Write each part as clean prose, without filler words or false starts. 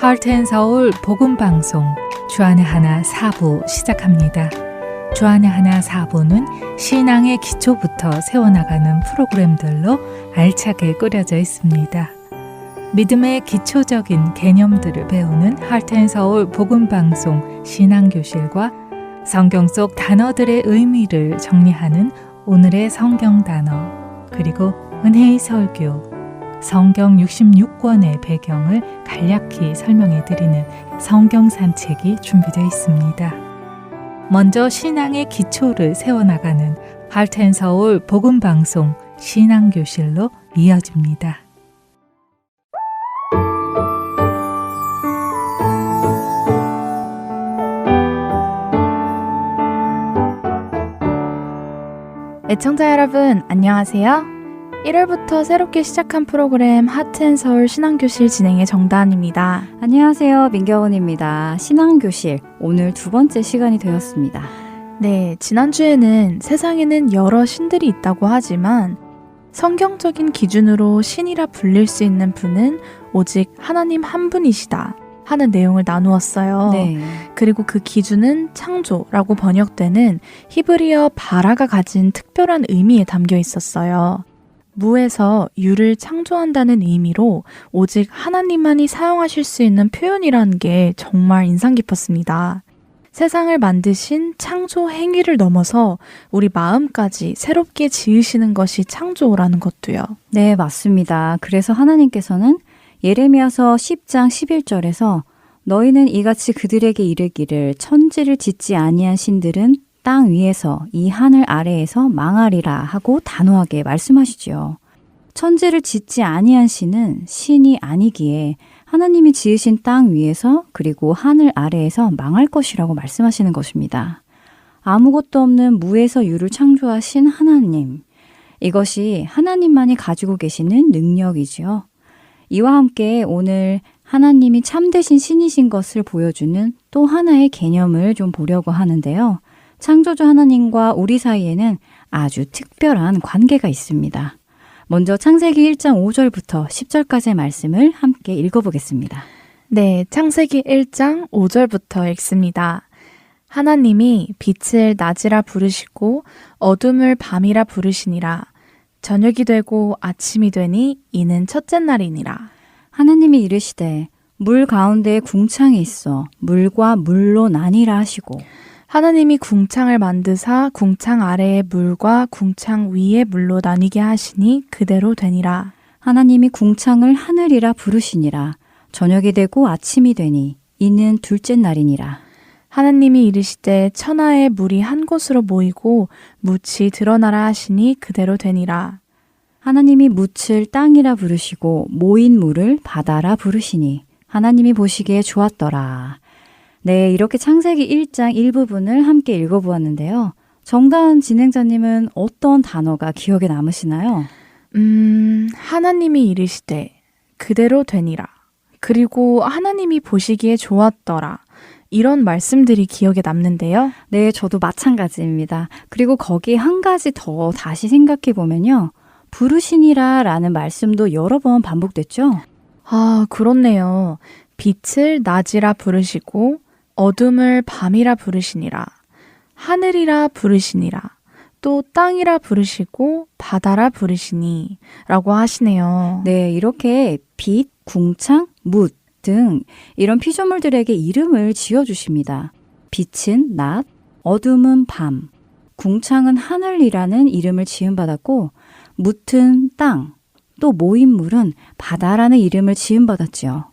하트앤서울 복음방송 주안의 하나 4부 시작합니다. 주안의 하나 4부는 신앙의 기초부터 세워나가는 프로그램들로 알차게 꾸려져 있습니다. 믿음의 기초적인 개념들을 배우는 하트앤서울 복음방송 신앙교실과 성경 속 단어들의 의미를 정리하는 오늘의 성경 단어, 그리고 은혜의 설교, 성경 66권의 배경을 간략히 설명해 드리는 성경 산책이 준비되어 있습니다. 먼저 신앙의 기초를 세워나가는 하트앤서울 복음방송 신앙교실로 이어집니다. 애청자 여러분, 안녕하세요. 1월부터 새롭게 시작한 프로그램 하트앤서울 신앙교실 진행의 정다은입니다. 안녕하세요. 민경은입니다. 신앙교실 오늘 두 번째 시간이 되었습니다. 네, 지난주에는 세상에는 여러 신들이 있다고 하지만 성경적인 기준으로 신이라 불릴 수 있는 분은 오직 하나님 한 분이시다 하는 내용을 나누었어요. 네. 그리고 그 기준은 창조라고 번역되는 히브리어 바라가 가진 특별한 의미에 담겨 있었어요. 무에서 유를 창조한다는 의미로 오직 하나님만이 사용하실 수 있는 표현이라는 게 정말 인상 깊었습니다. 세상을 만드신 창조 행위를 넘어서 우리 마음까지 새롭게 지으시는 것이 창조라는 것도요. 네, 맞습니다. 그래서 하나님께서는 예레미야서 10장 11절에서 너희는 이같이 그들에게 이르기를 천지를 짓지 아니한 신들은 땅 위에서 이 하늘 아래에서 망하리라 하고 단호하게 말씀하시지요. 천지를 짓지 아니한 신은 신이 아니기에 하나님이 지으신 땅 위에서 그리고 하늘 아래에서 망할 것이라고 말씀하시는 것입니다. 아무것도 없는 무에서 유를 창조하신 하나님, 이것이 하나님만이 가지고 계시는 능력이지요. 이와 함께 오늘 하나님이 참되신 신이신 것을 보여주는 또 하나의 개념을 좀 보려고 하는데요. 창조주 하나님과 우리 사이에는 아주 특별한 관계가 있습니다. 먼저 창세기 1장 5절부터 10절까지의 말씀을 함께 읽어보겠습니다. 네, 창세기 1장 5절부터 읽습니다. 하나님이 빛을 낮이라 부르시고 어둠을 밤이라 부르시니라. 저녁이 되고 아침이 되니 이는 첫째 날이니라. 하나님이 이르시되 물 가운데에 궁창이 있어 물과 물로 나뉘라 하시고 하나님이 궁창을 만드사 궁창 아래의 물과 궁창 위의 물로 나뉘게 하시니 그대로 되니라. 하나님이 궁창을 하늘이라 부르시니라. 저녁이 되고 아침이 되니 이는 둘째 날이니라. 하나님이 이르시되 천하의 물이 한 곳으로 모이고 묻이 드러나라 하시니 그대로 되니라. 하나님이 묻을 땅이라 부르시고 모인 물을 바다라 부르시니 하나님이 보시기에 좋았더라. 네, 이렇게 창세기 1장 일부분을 함께 읽어보았는데요. 정다은 진행자님은 어떤 단어가 기억에 남으시나요? 하나님이 이르시되 그대로 되니라. 그리고 하나님이 보시기에 좋았더라. 이런 말씀들이 기억에 남는데요. 네, 저도 마찬가지입니다. 그리고 거기 한 가지 더 다시 생각해 보면요. 부르시니라 라는 말씀도 여러 번 반복됐죠? 아, 그렇네요. 빛을 낮이라 부르시고 어둠을 밤이라 부르시니라. 하늘이라 부르시니라. 또 땅이라 부르시고 바다라 부르시니 라고 하시네요. 네, 이렇게 빛, 궁창, 묻 등 이런 피조물들에게 이름을 지어주십니다. 빛은 낮, 어둠은 밤, 궁창은 하늘이라는 이름을 지음받았고 묻은 땅, 또 모인 물은 바다라는 이름을 지음받았지요.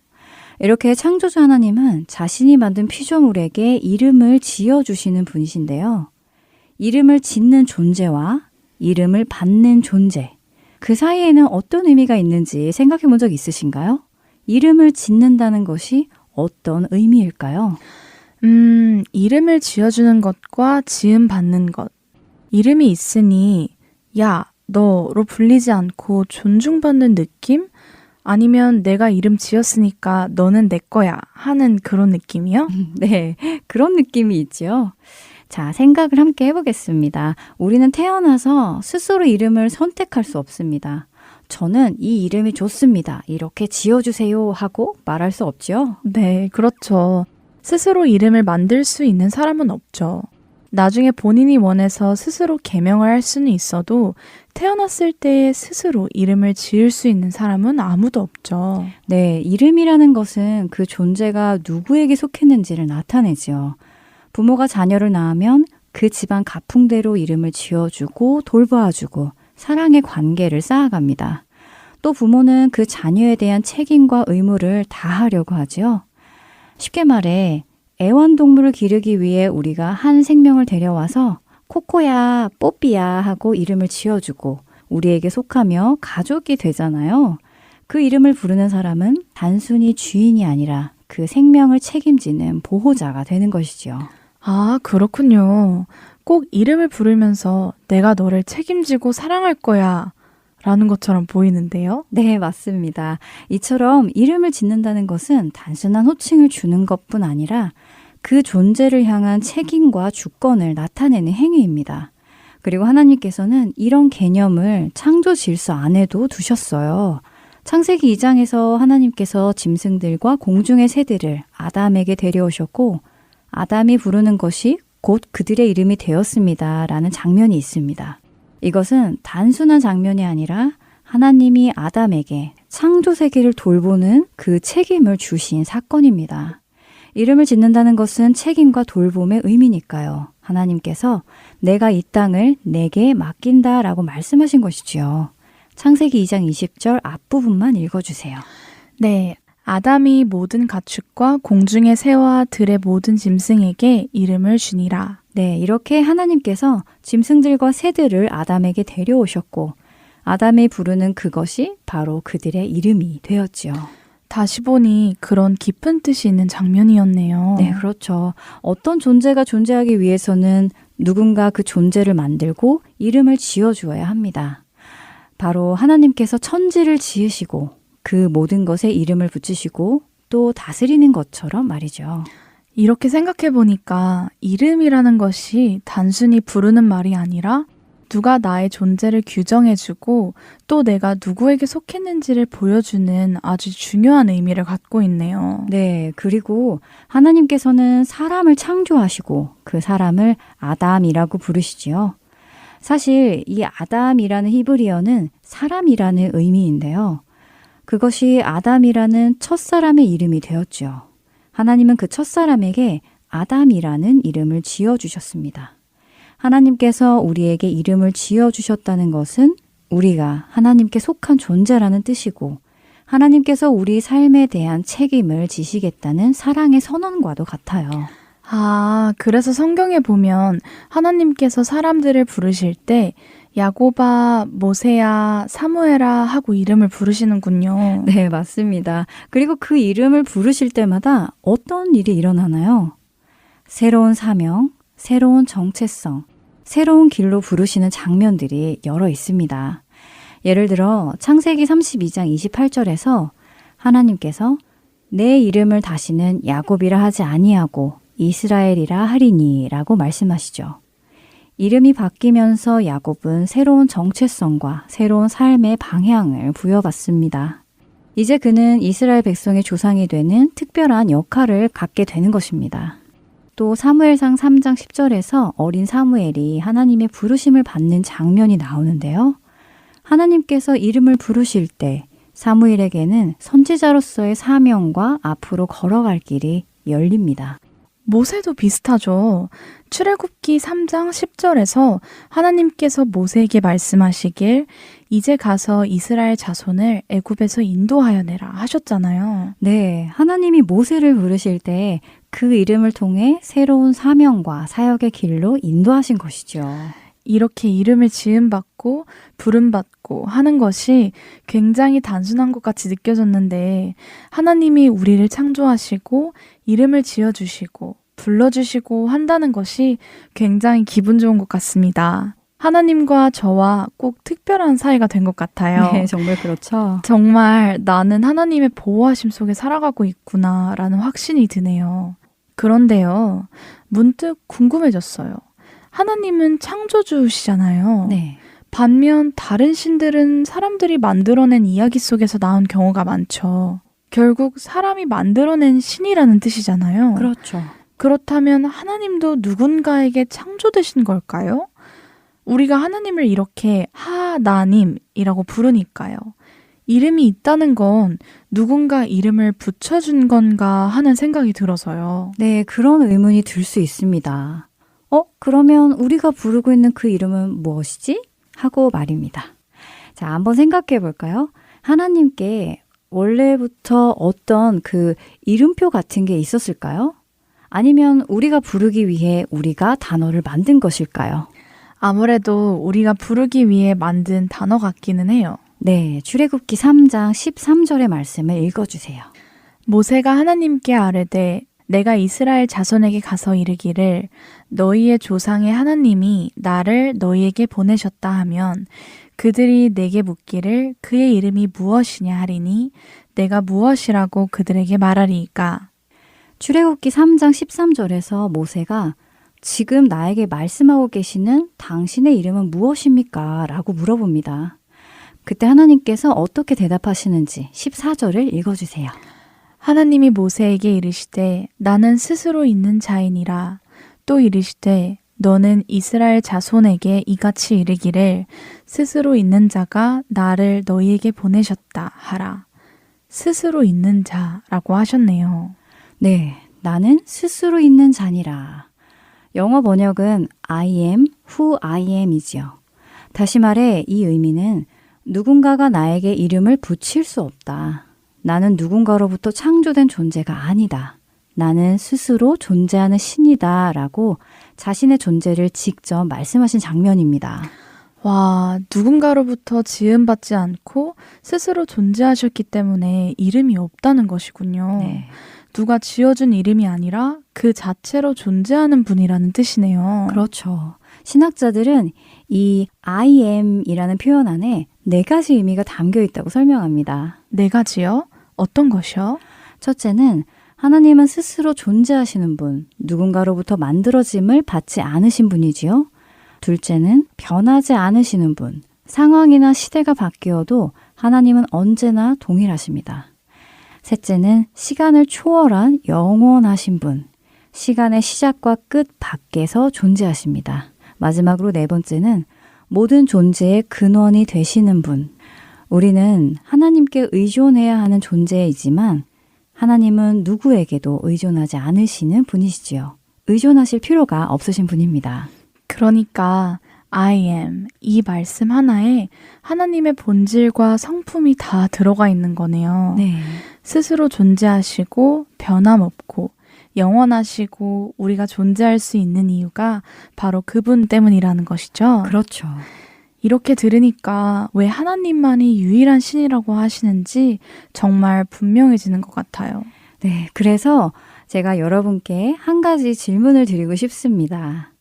이렇게 창조주 하나님은 자신이 만든 피조물에게 이름을 지어주시는 분이신데요. 이름을 짓는 존재와 이름을 받는 존재, 그 사이에는 어떤 의미가 있는지 생각해 본 적 있으신가요? 이름을 짓는다는 것이 어떤 의미일까요? 이름을 지어주는 것과 지음받는 것. 이름이 있으니 야, 너로 불리지 않고 존중받는 느낌? 아니면 내가 이름 지었으니까 너는 내 거야 하는 그런 느낌이요? 네, 그런 느낌이 있죠. 자, 생각을 함께 해보겠습니다. 우리는 태어나서 스스로 이름을 선택할 수 없습니다. 저는 이 이름이 좋습니다. 이렇게 지어주세요 하고 말할 수 없죠. 네, 그렇죠. 스스로 이름을 만들 수 있는 사람은 없죠. 나중에 본인이 원해서 스스로 개명을 할 수는 있어도 태어났을 때 스스로 이름을 지을 수 있는 사람은 아무도 없죠. 네, 이름이라는 것은 그 존재가 누구에게 속했는지를 나타내죠. 부모가 자녀를 낳으면 그 집안 가풍대로 이름을 지어주고 돌봐주고 사랑의 관계를 쌓아갑니다. 또 부모는 그 자녀에 대한 책임과 의무를 다하려고 하죠. 쉽게 말해 애완동물을 기르기 위해 우리가 한 생명을 데려와서 코코야, 뽀삐야 하고 이름을 지어주고 우리에게 속하며 가족이 되잖아요. 그 이름을 부르는 사람은 단순히 주인이 아니라 그 생명을 책임지는 보호자가 되는 것이죠. 아, 그렇군요. 꼭 이름을 부르면서 내가 너를 책임지고 사랑할 거야 라는 것처럼 보이는데요. 네, 맞습니다. 이처럼 이름을 짓는다는 것은 단순한 호칭을 주는 것뿐 아니라 그 존재를 향한 책임과 주권을 나타내는 행위입니다. 그리고 하나님께서는 이런 개념을 창조 질서 안에도 두셨어요. 창세기 2장에서 하나님께서 짐승들과 공중의 새들을 아담에게 데려오셨고 아담이 부르는 것이 곧 그들의 이름이 되었습니다. 라는 장면이 있습니다. 이것은 단순한 장면이 아니라 하나님이 아담에게 창조 세계를 돌보는 그 책임을 주신 사건입니다. 이름을 짓는다는 것은 책임과 돌봄의 의미니까요. 하나님께서 내가 이 땅을 내게 맡긴다라고 말씀하신 것이지요. 창세기 2장 20절 앞부분만 읽어주세요. 네, 아담이 모든 가축과 공중의 새와 들의 모든 짐승에게 이름을 주니라. 네, 이렇게 하나님께서 짐승들과 새들을 아담에게 데려오셨고 아담이 부르는 그것이 바로 그들의 이름이 되었지요. 다시 보니 그런 깊은 뜻이 있는 장면이었네요. 네, 그렇죠. 어떤 존재가 존재하기 위해서는 누군가 그 존재를 만들고 이름을 지어주어야 합니다. 바로 하나님께서 천지를 지으시고 그 모든 것에 이름을 붙이시고 또 다스리는 것처럼 말이죠. 이렇게 생각해 보니까 이름이라는 것이 단순히 부르는 말이 아니라 누가 나의 존재를 규정해주고 또 내가 누구에게 속했는지를 보여주는 아주 중요한 의미를 갖고 있네요. 네, 그리고 하나님께서는 사람을 창조하시고 그 사람을 아담이라고 부르시지요. 사실 이 아담이라는 히브리어는 사람이라는 의미인데요. 그것이 아담이라는 첫사람의 이름이 되었죠. 하나님은 그 첫사람에게 아담이라는 이름을 지어주셨습니다. 하나님께서 우리에게 이름을 지어주셨다는 것은 우리가 하나님께 속한 존재라는 뜻이고 하나님께서 우리 삶에 대한 책임을 지시겠다는 사랑의 선언과도 같아요. 아, 그래서 성경에 보면 하나님께서 사람들을 부르실 때 야고바, 모세야, 사무엘아 하고 이름을 부르시는군요. 네, 맞습니다. 그리고 그 이름을 부르실 때마다 어떤 일이 일어나나요? 새로운 사명, 새로운 정체성, 새로운 길로 부르시는 장면들이 여러 있습니다. 예를 들어 창세기 32장 28절에서 하나님께서 내 이름을 다시는 야곱이라 하지 아니하고 이스라엘이라 하리니 라고 말씀하시죠. 이름이 바뀌면서 야곱은 새로운 정체성과 새로운 삶의 방향을 부여받습니다. 이제 그는 이스라엘 백성의 조상이 되는 특별한 역할을 갖게 되는 것입니다. 또 사무엘상 3장 10절에서 어린 사무엘이 하나님의 부르심을 받는 장면이 나오는데요. 하나님께서 이름을 부르실 때 사무엘에게는 선지자로서의 사명과 앞으로 걸어갈 길이 열립니다. 모세도 비슷하죠. 출애굽기 3장 10절에서 하나님께서 모세에게 말씀하시길 이제 가서 이스라엘 자손을 애굽에서 인도하여 내라 하셨잖아요. 네, 하나님이 모세를 부르실 때 그 이름을 통해 새로운 사명과 사역의 길로 인도하신 것이죠. 이렇게 이름을 지음받고 부름받고 하는 것이 굉장히 단순한 것 같이 느껴졌는데 하나님이 우리를 창조하시고 이름을 지어주시고 불러주시고 한다는 것이 굉장히 기분 좋은 것 같습니다. 하나님과 저와 꼭 특별한 사이가 된 것 같아요. 네, 정말 그렇죠. 정말 나는 하나님의 보호하심 속에 살아가고 있구나라는 확신이 드네요. 그런데요, 문득 궁금해졌어요. 하나님은 창조주시잖아요. 네. 반면 다른 신들은 사람들이 만들어낸 이야기 속에서 나온 경우가 많죠. 결국 사람이 만들어낸 신이라는 뜻이잖아요. 그렇죠. 그렇다면 하나님도 누군가에게 창조되신 걸까요? 우리가 하나님을 이렇게 하나님이라고 부르니까요. 이름이 있다는 건 누군가 이름을 붙여준 건가 하는 생각이 들어서요. 네, 그런 의문이 들 수 있습니다. 그러면 우리가 부르고 있는 그 이름은 무엇이지? 하고 말입니다. 자, 한번 생각해 볼까요? 하나님께 원래부터 어떤 그 이름표 같은 게 있었을까요? 아니면 우리가 부르기 위해 우리가 단어를 만든 것일까요? 아무래도 우리가 부르기 위해 만든 단어 같기는 해요. 네, 출애굽기 3장 13절의 말씀을 읽어주세요. 모세가 하나님께 아뢰되 내가 이스라엘 자손에게 가서 이르기를 너희의 조상의 하나님이 나를 너희에게 보내셨다 하면 그들이 내게 묻기를 그의 이름이 무엇이냐 하리니 내가 무엇이라고 그들에게 말하리이까. 출애굽기 3장 13절에서 모세가 지금 나에게 말씀하고 계시는 당신의 이름은 무엇입니까? 라고 물어봅니다. 그때 하나님께서 어떻게 대답하시는지 14절을 읽어주세요. 하나님이 모세에게 이르시되 나는 스스로 있는 자이니라. 또 이르시되 너는 이스라엘 자손에게 이같이 이르기를 스스로 있는 자가 나를 너희에게 보내셨다 하라. 스스로 있는 자라고 하셨네요. 네, 나는 스스로 있는 자니라. 영어 번역은 I am who I am이지요. 다시 말해 이 의미는 누군가가 나에게 이름을 붙일 수 없다. 나는 누군가로부터 창조된 존재가 아니다. 나는 스스로 존재하는 신이다 라고 자신의 존재를 직접 말씀하신 장면입니다. 와, 누군가로부터 지음받지 않고 스스로 존재하셨기 때문에 이름이 없다는 것이군요. 네. 누가 지어준 이름이 아니라 그 자체로 존재하는 분이라는 뜻이네요. 그렇죠. 신학자들은 이 I am이라는 표현 안에 4가지 의미가 담겨 있다고 설명합니다. 4가지요? 어떤 것이요? 첫째는 하나님은 스스로 존재하시는 분, 누군가로부터 만들어짐을 받지 않으신 분이지요. 둘째는 변하지 않으시는 분, 상황이나 시대가 바뀌어도 하나님은 언제나 동일하십니다. 셋째는 시간을 초월한 영원하신 분, 시간의 시작과 끝 밖에서 존재하십니다. 마지막으로 4번째는 모든 존재의 근원이 되시는 분. 우리는 하나님께 의존해야 하는 존재이지만 하나님은 누구에게도 의존하지 않으시는 분이시지요. 의존하실 필요가 없으신 분입니다. 그러니까 I am 이 말씀 하나에 하나님의 본질과 성품이 다 들어가 있는 거네요. 네. 스스로 존재하시고 변함없고 영원하시고 우리가 존재할 수 있는 이유가 바로 그분 때문이라는 것이죠. 그렇죠. 이렇게 들으니까 왜 하나님만이 유일한 신이라고 하시는지 정말 분명해지는 것 같아요. 네, 그래서 제가 여러분께 한 가지 질문을 드리고 싶습니다.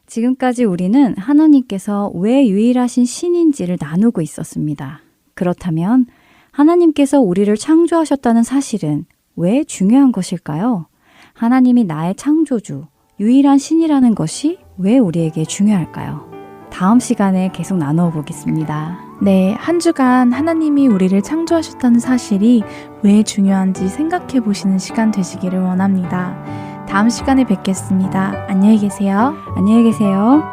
지금까지 우리는 하나님께서 왜 유일하신 신인지를 나누고 있었습니다. 그렇다면 하나님께서 우리를 창조하셨다는 사실은 왜 중요한 것일까요? 하나님이 나의 창조주, 유일한 신이라는 것이 왜 우리에게 중요할까요? 다음 시간에 계속 나누어 보겠습니다. 네, 한 주간 하나님이 우리를 창조하셨다는 사실이 왜 중요한지 생각해 보시는 시간 되시기를 원합니다. 다음 시간에 뵙겠습니다. 안녕히 계세요. 안녕히 계세요.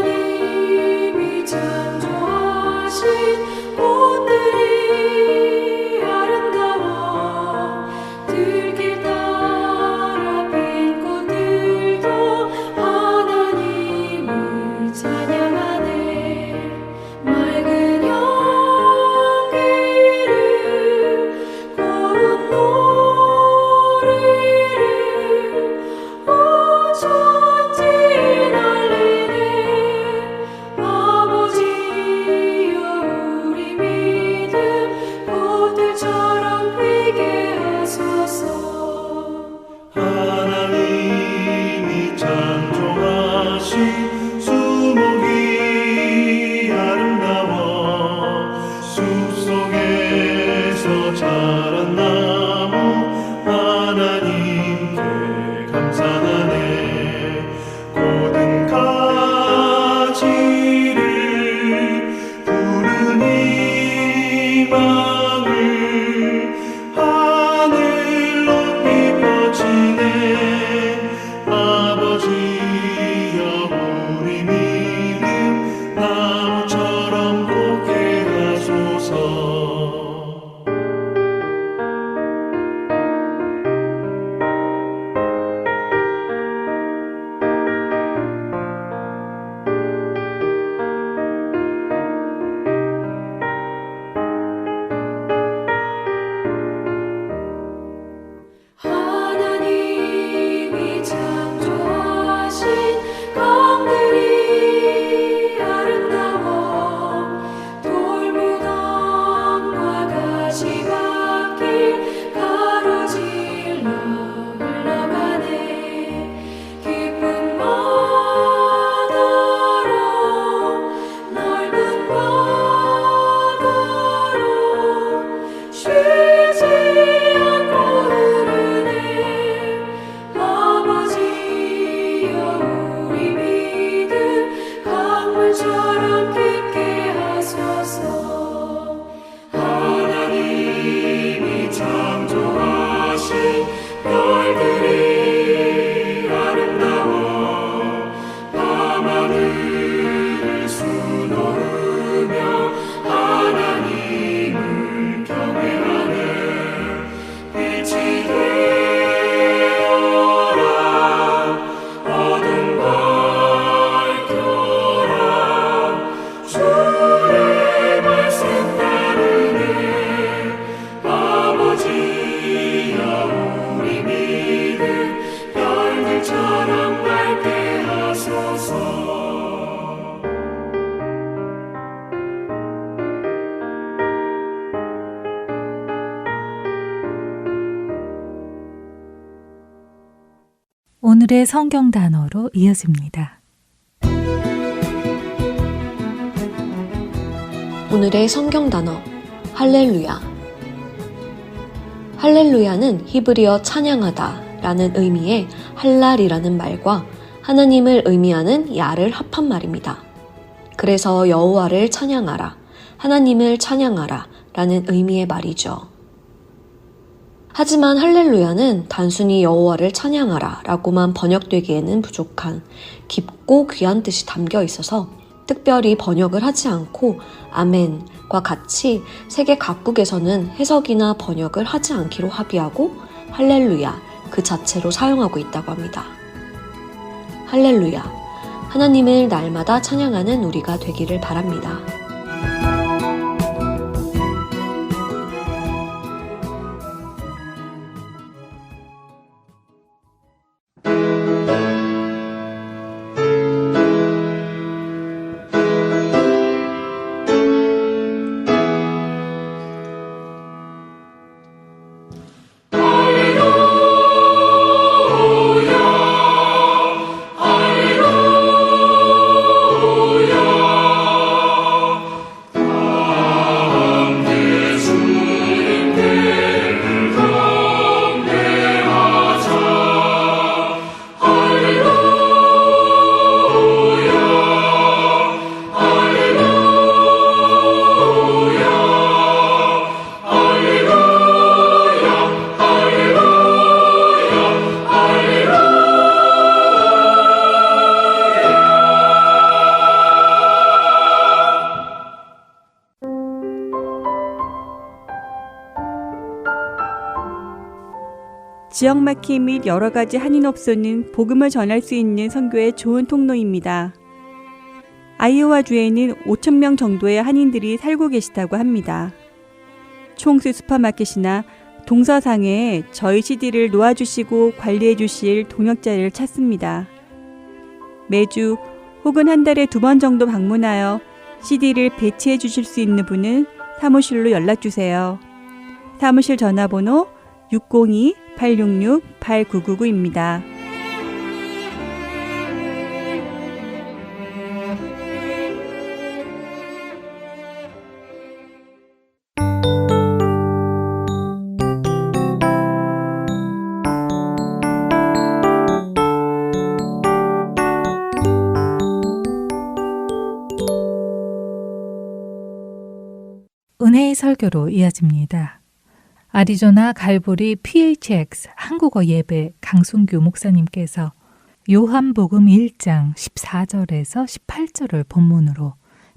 하나님이 창조하신 꽃들이 아름다워 들길 따라 핀 꽃들도 하나님을 찬양하네. 맑은 향기를 고운 노래를 오천지 날리네. 아버지여 우리 믿음 오늘의 성경 단어로 이어집니다. 오늘의 성경 단어 할렐루야. 할렐루야는 히브리어 찬양하다 라는 의미의 할랄이라는 말과 하나님을 의미하는 야를 합한 말입니다. 그래서 여호와를 찬양하라, 하나님을 찬양하라 라는 의미의 말이죠. 하지만 할렐루야는 단순히 여호와를 찬양하라 라고만 번역되기에는 부족한 깊고 귀한 뜻이 담겨 있어서 특별히 번역을 하지 않고 아멘과 같이 세계 각국에서는 해석이나 번역을 하지 않기로 합의하고 할렐루야 그 자체로 사용하고 있다고 합니다. 할렐루야, 하나님을 날마다 찬양하는 우리가 되기를 바랍니다. 지역 막힘 및 여러 가지 한인업소는 복음을 전할 수 있는 선교의 좋은 통로입니다. 아이오와주에는 5,000명 정도의 한인들이 살고 계시다고 합니다. 총수 슈퍼마켓이나 동서상에 저희 CD를 놓아주시고 관리해 주실 동역자를 찾습니다. 매주 혹은 한 달에 2번 정도 방문하여 CD를 배치해 주실 수 있는 분은 사무실로 연락주세요. 사무실 전화번호 602-866-8999입니다. 은혜의 설교로 이어집니다. 아리조나 갈보리 PHX 한국어 예배 강순규 목사님께서 요한복음 1장 14절에서 18절을 본문으로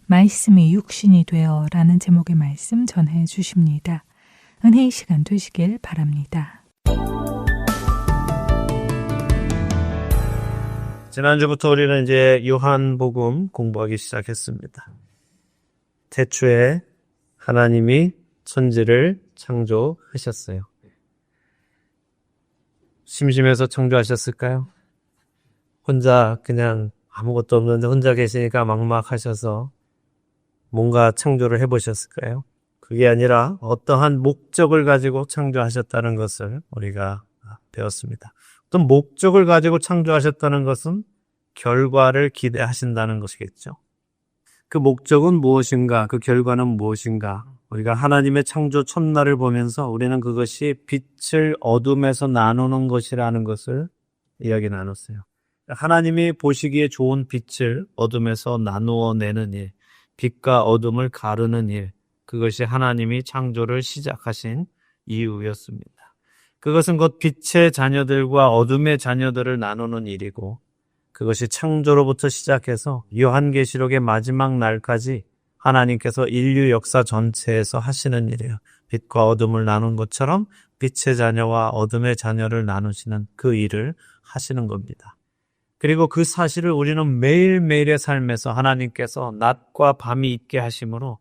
말씀이 육신이 되어 라는 제목의 말씀 전해 주십니다. 은혜의 시간 되시길 바랍니다. 지난주부터 우리는 이제 요한복음 공부하기 시작했습니다. 태초에 하나님이 천지를 창조하셨어요. 심심해서 창조하셨을까요? 혼자 그냥 아무것도 없는데 혼자 계시니까 막막하셔서 뭔가 창조를 해보셨을까요? 그게 아니라 어떠한 목적을 가지고 창조하셨다는 것을 우리가 배웠습니다. 어떤 목적을 가지고 창조하셨다는 것은 결과를 기대하신다는 것이겠죠. 그 목적은 무엇인가? 그 결과는 무엇인가? 우리가 하나님의 창조 첫날을 보면서 우리는 그것이 빛을 어둠에서 나누는 것이라는 것을 이야기 나눴어요. 하나님이 보시기에 좋은 빛을 어둠에서 나누어 내는 일, 빛과 어둠을 가르는 일, 그것이 하나님이 창조를 시작하신 이유였습니다. 그것은 곧 빛의 자녀들과 어둠의 자녀들을 나누는 일이고 그것이 창조로부터 시작해서 요한계시록의 마지막 날까지 하나님께서 인류 역사 전체에서 하시는 일이에요. 빛과 어둠을 나눈 것처럼 빛의 자녀와 어둠의 자녀를 나누시는 그 일을 하시는 겁니다. 그리고 그 사실을 우리는 매일매일의 삶에서 하나님께서 낮과 밤이 있게 하심으로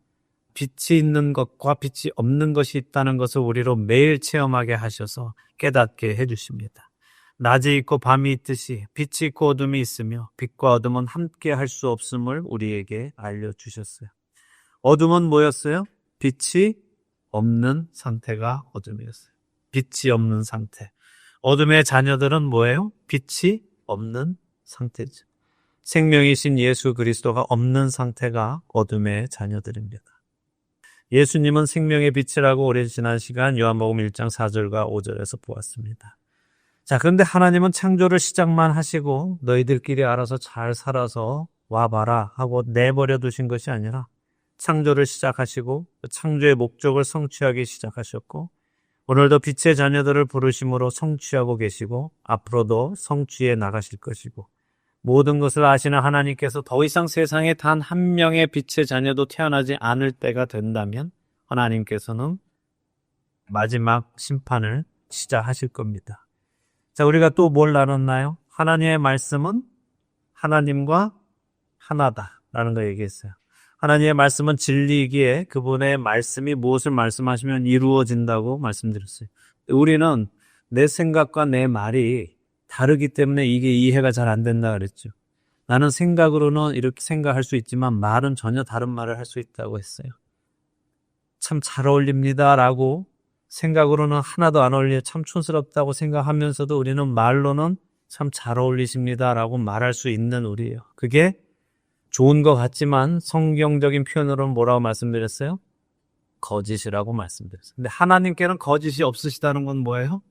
빛이 있는 것과 빛이 없는 것이 있다는 것을 우리로 매일 체험하게 하셔서 깨닫게 해주십니다. 낮이 있고 밤이 있듯이 빛이 있고 어둠이 있으며 빛과 어둠은 함께 할 수 없음을 우리에게 알려주셨어요. 어둠은 뭐였어요? 빛이 없는 상태가 어둠이었어요. 빛이 없는 상태. 어둠의 자녀들은 뭐예요? 빛이 없는 상태죠. 생명이신 예수 그리스도가 없는 상태가 어둠의 자녀들입니다. 예수님은 생명의 빛이라고 오랜 지난 시간 요한복음 1장 4절과 5절에서 보았습니다. 자, 그런데 하나님은 창조를 시작만 하시고 너희들끼리 알아서 잘 살아서 와봐라 하고 내버려 두신 것이 아니라 창조를 시작하시고 창조의 목적을 성취하기 시작하셨고 오늘도 빛의 자녀들을 부르심으로 성취하고 계시고 앞으로도 성취해 나가실 것이고 모든 것을 아시는 하나님께서 더 이상 세상에 단 한 명의 빛의 자녀도 태어나지 않을 때가 된다면 하나님께서는 마지막 심판을 시작하실 겁니다. 자, 우리가 또 뭘 나눴나요? 하나님의 말씀은 하나님과 하나다라는 거 얘기했어요. 하나님의 말씀은 진리이기에 그분의 말씀이 무엇을 말씀하시면 이루어진다고 말씀드렸어요. 우리는 내 생각과 내 말이 다르기 때문에 이게 이해가 잘 안 된다 그랬죠. 나는 생각으로는 이렇게 생각할 수 있지만 말은 전혀 다른 말을 할 수 있다고 했어요. 참 잘 어울립니다라고 생각으로는 하나도 안 어울려 참 촌스럽다고 생각하면서도 우리는 말로는 참 잘 어울리십니다라고 말할 수 있는 우리예요. 그게 좋은 것 같지만 성경적인 표현으로는 뭐라고 말씀드렸어요? 거짓이라고 말씀드렸어요. 근데 하나님께는 거짓이 없으시다는 건 뭐예요?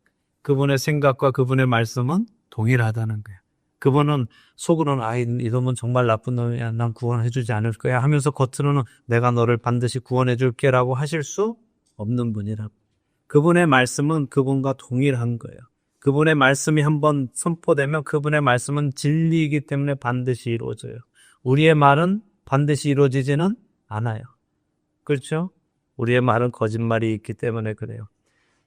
그분의 생각과 그분의 말씀은 동일하다는 거예요. 그분은 속으로는 이놈은 정말 나쁜 놈이야. 난 구원해주지 않을 거야 하면서 겉으로는 내가 너를 반드시 구원해줄게 라고 하실 수 없는 분이라고. 그분의 말씀은 그분과 동일한 거예요. 그분의 말씀이 한번 선포되면 그분의 말씀은 진리이기 때문에 반드시 이루어져요. 우리의 말은 반드시 이루어지지는 않아요. 그렇죠? 우리의 말은 거짓말이 있기 때문에 그래요.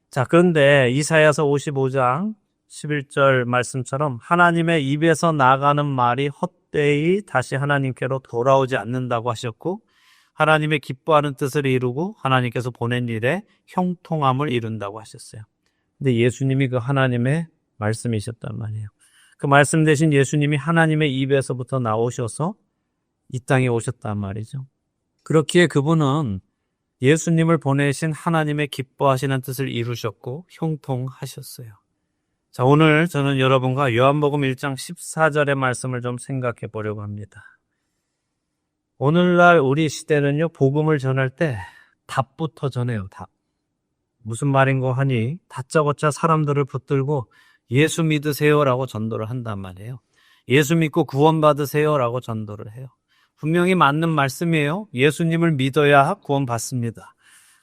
자, 그런데 이사야서 55장 11절 말씀처럼 하나님의 입에서 나가는 말이 헛되이 다시 하나님께로 돌아오지 않는다고 하셨고 하나님의 기뻐하는 뜻을 이루고 하나님께서 보낸 일에 형통함을 이룬다고 하셨어요. 근데 예수님이 그 하나님의 말씀이셨단 말이에요. 그 말씀 대신 예수님이 하나님의 입에서부터 나오셔서 이 땅에 오셨단 말이죠. 그렇기에 그분은 예수님을 보내신 하나님의 기뻐하시는 뜻을 이루셨고 형통하셨어요. 자, 오늘 저는 여러분과 요한복음 1장 14절의 말씀을 좀 생각해 보려고 합니다. 오늘날 우리 시대는요, 복음을 전할 때 답부터 전해요, 답. 무슨 말인고 하니 다짜고짜 사람들을 붙들고 예수 믿으세요라고 전도를 한단 말이에요. 예수 믿고 구원받으세요라고 전도를 해요. 분명히 맞는 말씀이에요. 예수님을 믿어야 구원받습니다.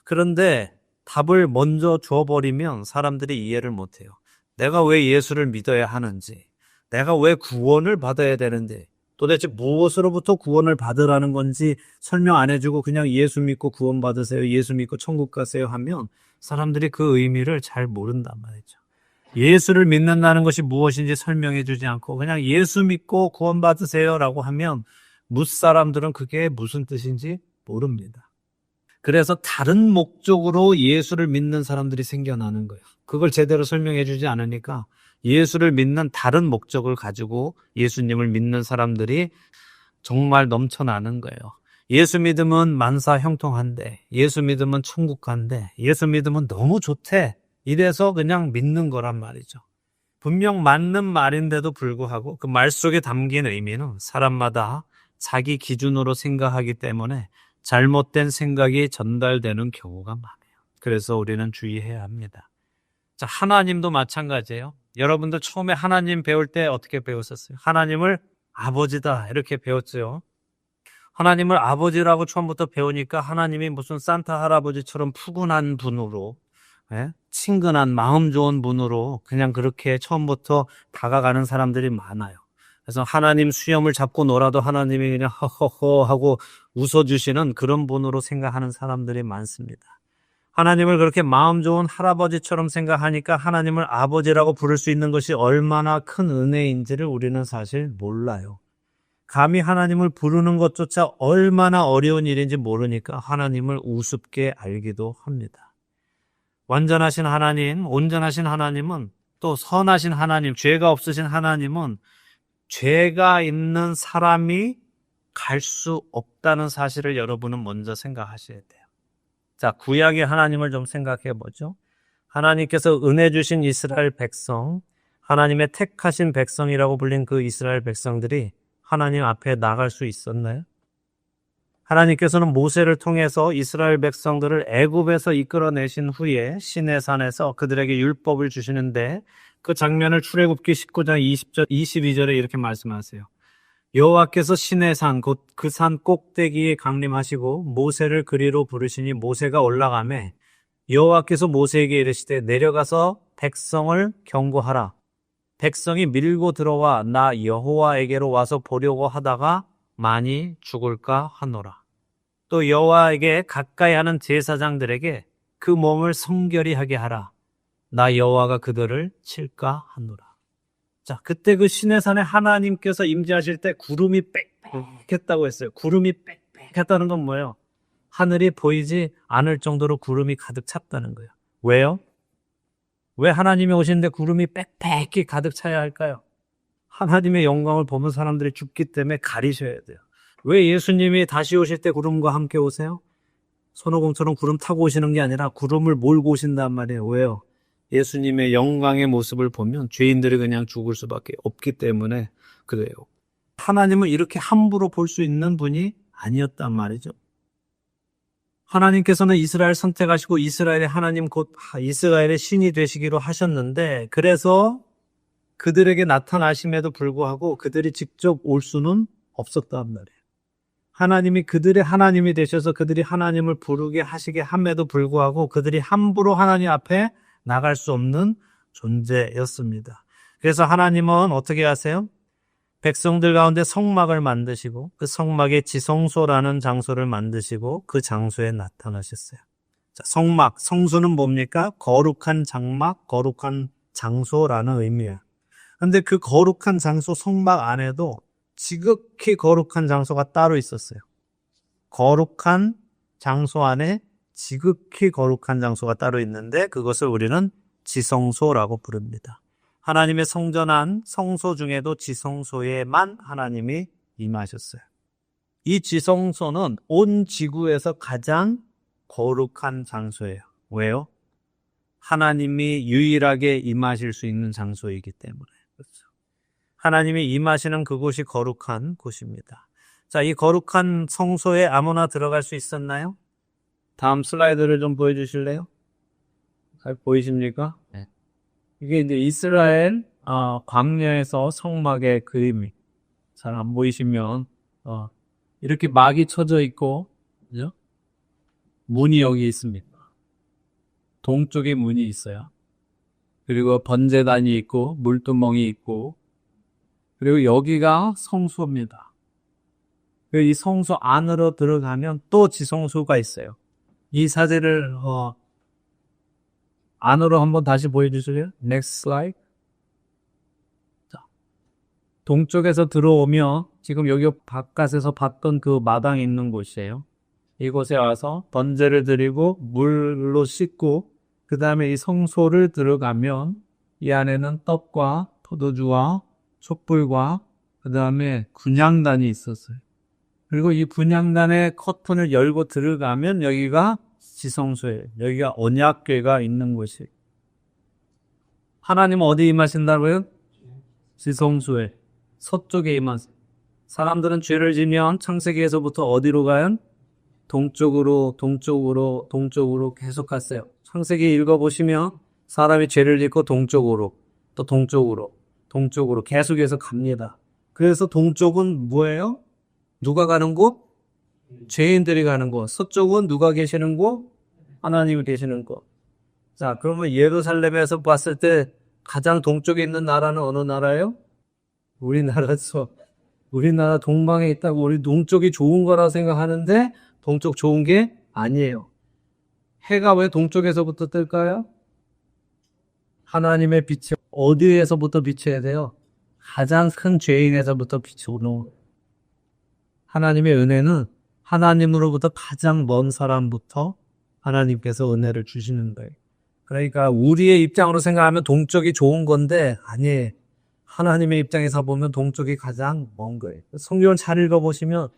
그런데 답을 먼저 줘버리면 사람들이 이해를 못해요. 내가 왜 예수를 믿어야 하는지, 내가 왜 구원을 받아야 되는데, 도대체 무엇으로부터 구원을 받으라는 건지 설명 안 해주고 그냥 예수 믿고 구원받으세요, 예수 믿고 천국 가세요 하면 사람들이 그 의미를 잘 모른단 말이죠. 예수를 믿는다는 것이 무엇인지 설명해 주지 않고 그냥 예수 믿고 구원받으세요라고 하면 무사람들은 그게 무슨 뜻인지 모릅니다. 그래서 다른 목적으로 예수를 믿는 사람들이 생겨나는 거예요. 그걸 제대로 설명해 주지 않으니까 예수를 믿는 다른 목적을 가지고 예수님을 믿는 사람들이 정말 넘쳐나는 거예요. 예수 믿으면 만사 형통한데, 예수 믿으면 천국 간대, 예수 믿으면 너무 좋대. 이래서 그냥 믿는 거란 말이죠. 분명 맞는 말인데도 불구하고 그 말 속에 담긴 의미는 사람마다 자기 기준으로 생각하기 때문에 잘못된 생각이 전달되는 경우가 많아요. 그래서 우리는 주의해야 합니다. 자, 하나님도 마찬가지예요. 여러분들 처음에 하나님 배울 때 어떻게 배웠었어요? 하나님을 아버지다 이렇게 배웠죠. 하나님을 아버지라고 처음부터 배우니까 하나님이 무슨 산타 할아버지처럼 푸근한 분으로, 친근한 마음 좋은 분으로 그냥 그렇게 처음부터 다가가는 사람들이 많아요. 그래서 하나님 수염을 잡고 놀아도 하나님이 그냥 허허허 하고 웃어주시는 그런 분으로 생각하는 사람들이 많습니다. 하나님을 그렇게 마음 좋은 할아버지처럼 생각하니까 하나님을 아버지라고 부를 수 있는 것이 얼마나 큰 은혜인지를 우리는 사실 몰라요. 감히 하나님을 부르는 것조차 얼마나 어려운 일인지 모르니까 하나님을 우습게 알기도 합니다. 완전하신 하나님, 온전하신 하나님은 또 선하신 하나님, 죄가 없으신 하나님은 죄가 있는 사람이 갈 수 없다는 사실을 여러분은 먼저 생각하셔야 돼요. 자, 구약의 하나님을 좀 생각해 보죠. 하나님께서 은혜 주신 이스라엘 백성, 하나님의 택하신 백성이라고 불린 그 이스라엘 백성들이 하나님 앞에 나갈 수 있었나요? 하나님께서는 모세를 통해서 이스라엘 백성들을 애굽에서 이끌어내신 후에 시내산에서 그들에게 율법을 주시는데 그 장면을 출애굽기 19장 20절, 22절에 이렇게 말씀하세요. 여호와께서 시내산 곧 그 산 꼭대기에 강림하시고 모세를 그리로 부르시니 모세가 올라가매 여호와께서 모세에게 이르시되 내려가서 백성을 경고하라. 백성이 밀고 들어와 나 여호와에게로 와서 보려고 하다가 많이 죽을까 하노라. 또 여호와에게 가까이 하는 제사장들에게 그 몸을 성결히 하게 하라. 나 여호와가 그들을 칠까 하노라. 자, 그때 그 시내산에 하나님께서 임재하실 때 구름이 빽빽했다고 했어요. 구름이 빽빽했다는 건 뭐예요? 하늘이 보이지 않을 정도로 구름이 가득 찼다는 거예요. 왜요? 왜 하나님이 오시는데 구름이 빽빽히 가득 차야 할까요? 하나님의 영광을 보면 사람들이 죽기 때문에 가리셔야 돼요. 왜 예수님이 다시 오실 때 구름과 함께 오세요? 손오공처럼 구름 타고 오시는 게 아니라 구름을 몰고 오신단 말이에요. 왜요? 예수님의 영광의 모습을 보면 죄인들이 그냥 죽을 수밖에 없기 때문에 그래요. 하나님을 이렇게 함부로 볼 수 있는 분이 아니었단 말이죠. 하나님께서는 이스라엘 선택하시고 이스라엘의 하나님 곧 이스라엘의 신이 되시기로 하셨는데 그래서 그들에게 나타나심에도 불구하고 그들이 직접 올 수는 없었단 말이에요. 하나님이 그들의 하나님이 되셔서 그들이 하나님을 부르게 하시게 함에도 불구하고 그들이 함부로 하나님 앞에 나갈 수 없는 존재였습니다. 그래서 하나님은 어떻게 하세요? 백성들 가운데 성막을 만드시고 그 성막에 지성소라는 장소를 만드시고 그 장소에 나타나셨어요. 자, 성막, 성소는 뭡니까? 거룩한 장막, 거룩한 장소라는 의미예요. 그런데 그 거룩한 장소 성막 안에도 지극히 거룩한 장소가 따로 있었어요. 거룩한 장소 안에 지극히 거룩한 장소가 따로 있는데 그것을 우리는 지성소라고 부릅니다. 하나님의 성전한 성소 중에도 지성소에만 하나님이 임하셨어요. 이 지성소는 온 지구에서 가장 거룩한 장소예요. 왜요? 하나님이 유일하게 임하실 수 있는 장소이기 때문에. 그렇죠. 하나님이 임하시는 그곳이 거룩한 곳입니다. 자, 이 거룩한 성소에 아무나 들어갈 수 있었나요? 다음 슬라이드를 좀 보여주실래요? 잘 보이십니까? 네. 이게 이제 이스라엘 광야에서 성막의 그림이 잘 안 보이시면 이렇게 막이 쳐져 있고 그죠? 문이 여기 있습니다. 동쪽에 문이 있어요. 그리고 번제단이 있고 물두멍이 있고 그리고 여기가 성소입니다. 이 성소 안으로 들어가면 또 지성소가 있어요. 이 사진을 안으로 한번 다시 보여주실래요? Next slide. 자, 동쪽에서 들어오면 지금 여기 바깥에서 봤던 그 마당이 있는 곳이에요. 이곳에 와서 번제를 드리고 물로 씻고 그 다음에 이 성소를 들어가면 이 안에는 떡과 포도주와 촛불과 그 다음에 분향단이 있었어요. 그리고 이 분향단의 커튼을 열고 들어가면 여기가 지성소예요. 여기가 언약궤가 있는 곳이에요. 하나님은 어디 임하신다고요? 지성소에 서쪽에 임하세요. 사람들은 죄를 지면 창세기에서부터 어디로 가요? 동쪽으로 계속 갔어요. 창세기 읽어보시면 사람이 죄를 짓고 동쪽으로 또 동쪽으로 계속해서 갑니다. 그래서 동쪽은 뭐예요? 누가 가는 곳? 죄인들이 가는 곳. 서쪽은 누가 계시는 곳? 하나님이 계시는 곳. 자, 그러면 예루살렘에서 봤을 때 가장 동쪽에 있는 나라는 어느 나라예요? 우리나라죠. 우리나라 동방에 있다고 우리 동쪽이 좋은 거라 생각하는데 동쪽 좋은 게 아니에요. 해가 왜 동쪽에서부터 뜰까요? 하나님의 빛이 어디에서부터 비춰야 돼요? 가장 큰 죄인에서부터 비추는 하나님의 은혜는 하나님으로부터 가장 먼 사람부터 하나님께서 은혜를 주시는 거예요. 그러니까 우리의 입장으로 생각하면 동쪽이 좋은 건데 아니에요. 하나님의 입장에서 보면 동쪽이 가장 먼 거예요. 성경을 잘 읽어보시면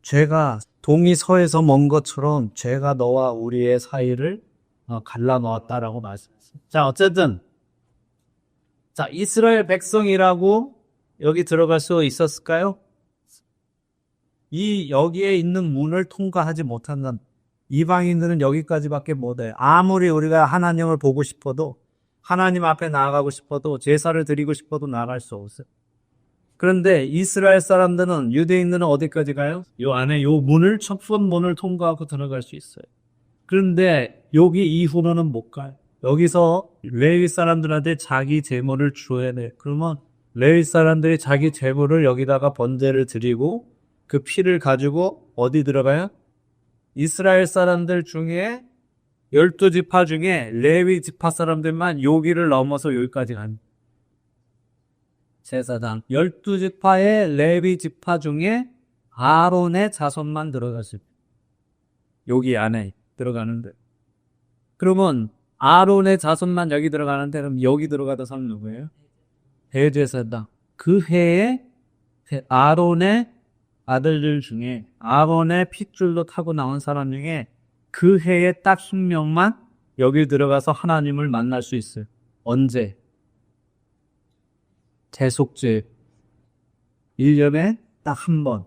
죄가 동이 서에서 먼 것처럼 죄가 너와 우리의 사이를 갈라놓았다라고 말씀했습니다. 자, 어쨌든 자, 이스라엘 백성이라고 여기 들어갈 수 있었을까요? 여기에 있는 문을 통과하지 못한다는 이방인들은 여기까지밖에 못해요. 아무리 우리가 하나님을 보고 싶어도 하나님 앞에 나아가고 싶어도 제사를 드리고 싶어도 나아갈 수 없어요. 그런데 이스라엘 사람들은 유대인들은 어디까지 가요? 요 안에 요 문을 첫 번 문을 통과하고 들어갈 수 있어요. 그런데 여기 이후로는 못 가요. 여기서 레위 사람들한테 자기 제물을 줘야 돼요. 그러면 레위 사람들이 자기 제물을 여기다가 번제를 드리고 그 피를 가지고 어디 들어가요? 이스라엘 사람들 중에 12지파 중에 레위 지파 사람들만 여기를 넘어서 여기까지 갑니다. 제사장 12지파의 레위 지파 중에 아론의 자손만 들어갈 수 있습니다. 여기 안에 들어가는데 그러면 아론의 자손만 여기 들어가는데 그럼 여기 들어가던 사람 누구예요? 대제사장. 그 해에 아론의 아들들 중에 아론의 핏줄로 타고 나온 사람 중에 그 해에 딱 1명만 여기 들어가서 하나님을 만날 수 있어요. 언제? 대속죄 1년에 딱 한 번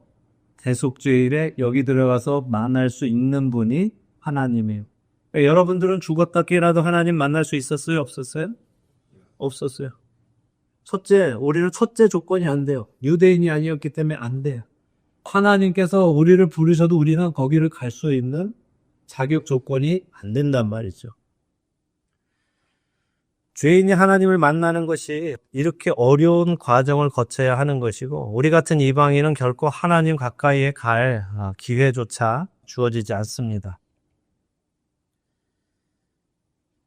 대속죄일에 여기 들어가서 만날 수 있는 분이 하나님이에요. 그러니까 여러분들은 죽었다 깨어나도 하나님 만날 수 있었어요? 없었어요? 없었어요. 우리는 첫째 조건이 안 돼요. 유대인이 아니었기 때문에 안 돼요. 하나님께서 우리를 부르셔도 우리는 거기를 갈 수 있는 자격 조건이 안 된단 말이죠. 죄인이 하나님을 만나는 것이 이렇게 어려운 과정을 거쳐야 하는 것이고 우리 같은 이방인은 결코 하나님 가까이에 갈 기회조차 주어지지 않습니다.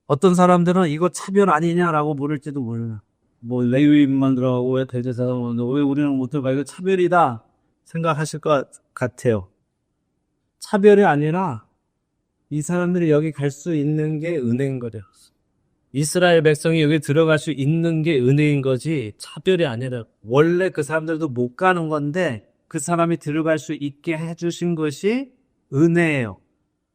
어떤 사람들은 이거 차별 아니냐라고 물을지도 몰라요. 뭐 레위인만 들어가고 왜 대제사장은 왜 우리는 못 들어가? 이거 차별이다 생각하실 것 같아요. 차별이 아니라 이 사람들이 여기 갈 수 있는 게 은혜인 거죠. 이스라엘 백성이 여기 들어갈 수 있는 게 은혜인 거지 차별이 아니라 원래 그 사람들도 못 가는 건데 그 사람이 들어갈 수 있게 해주신 것이 은혜예요.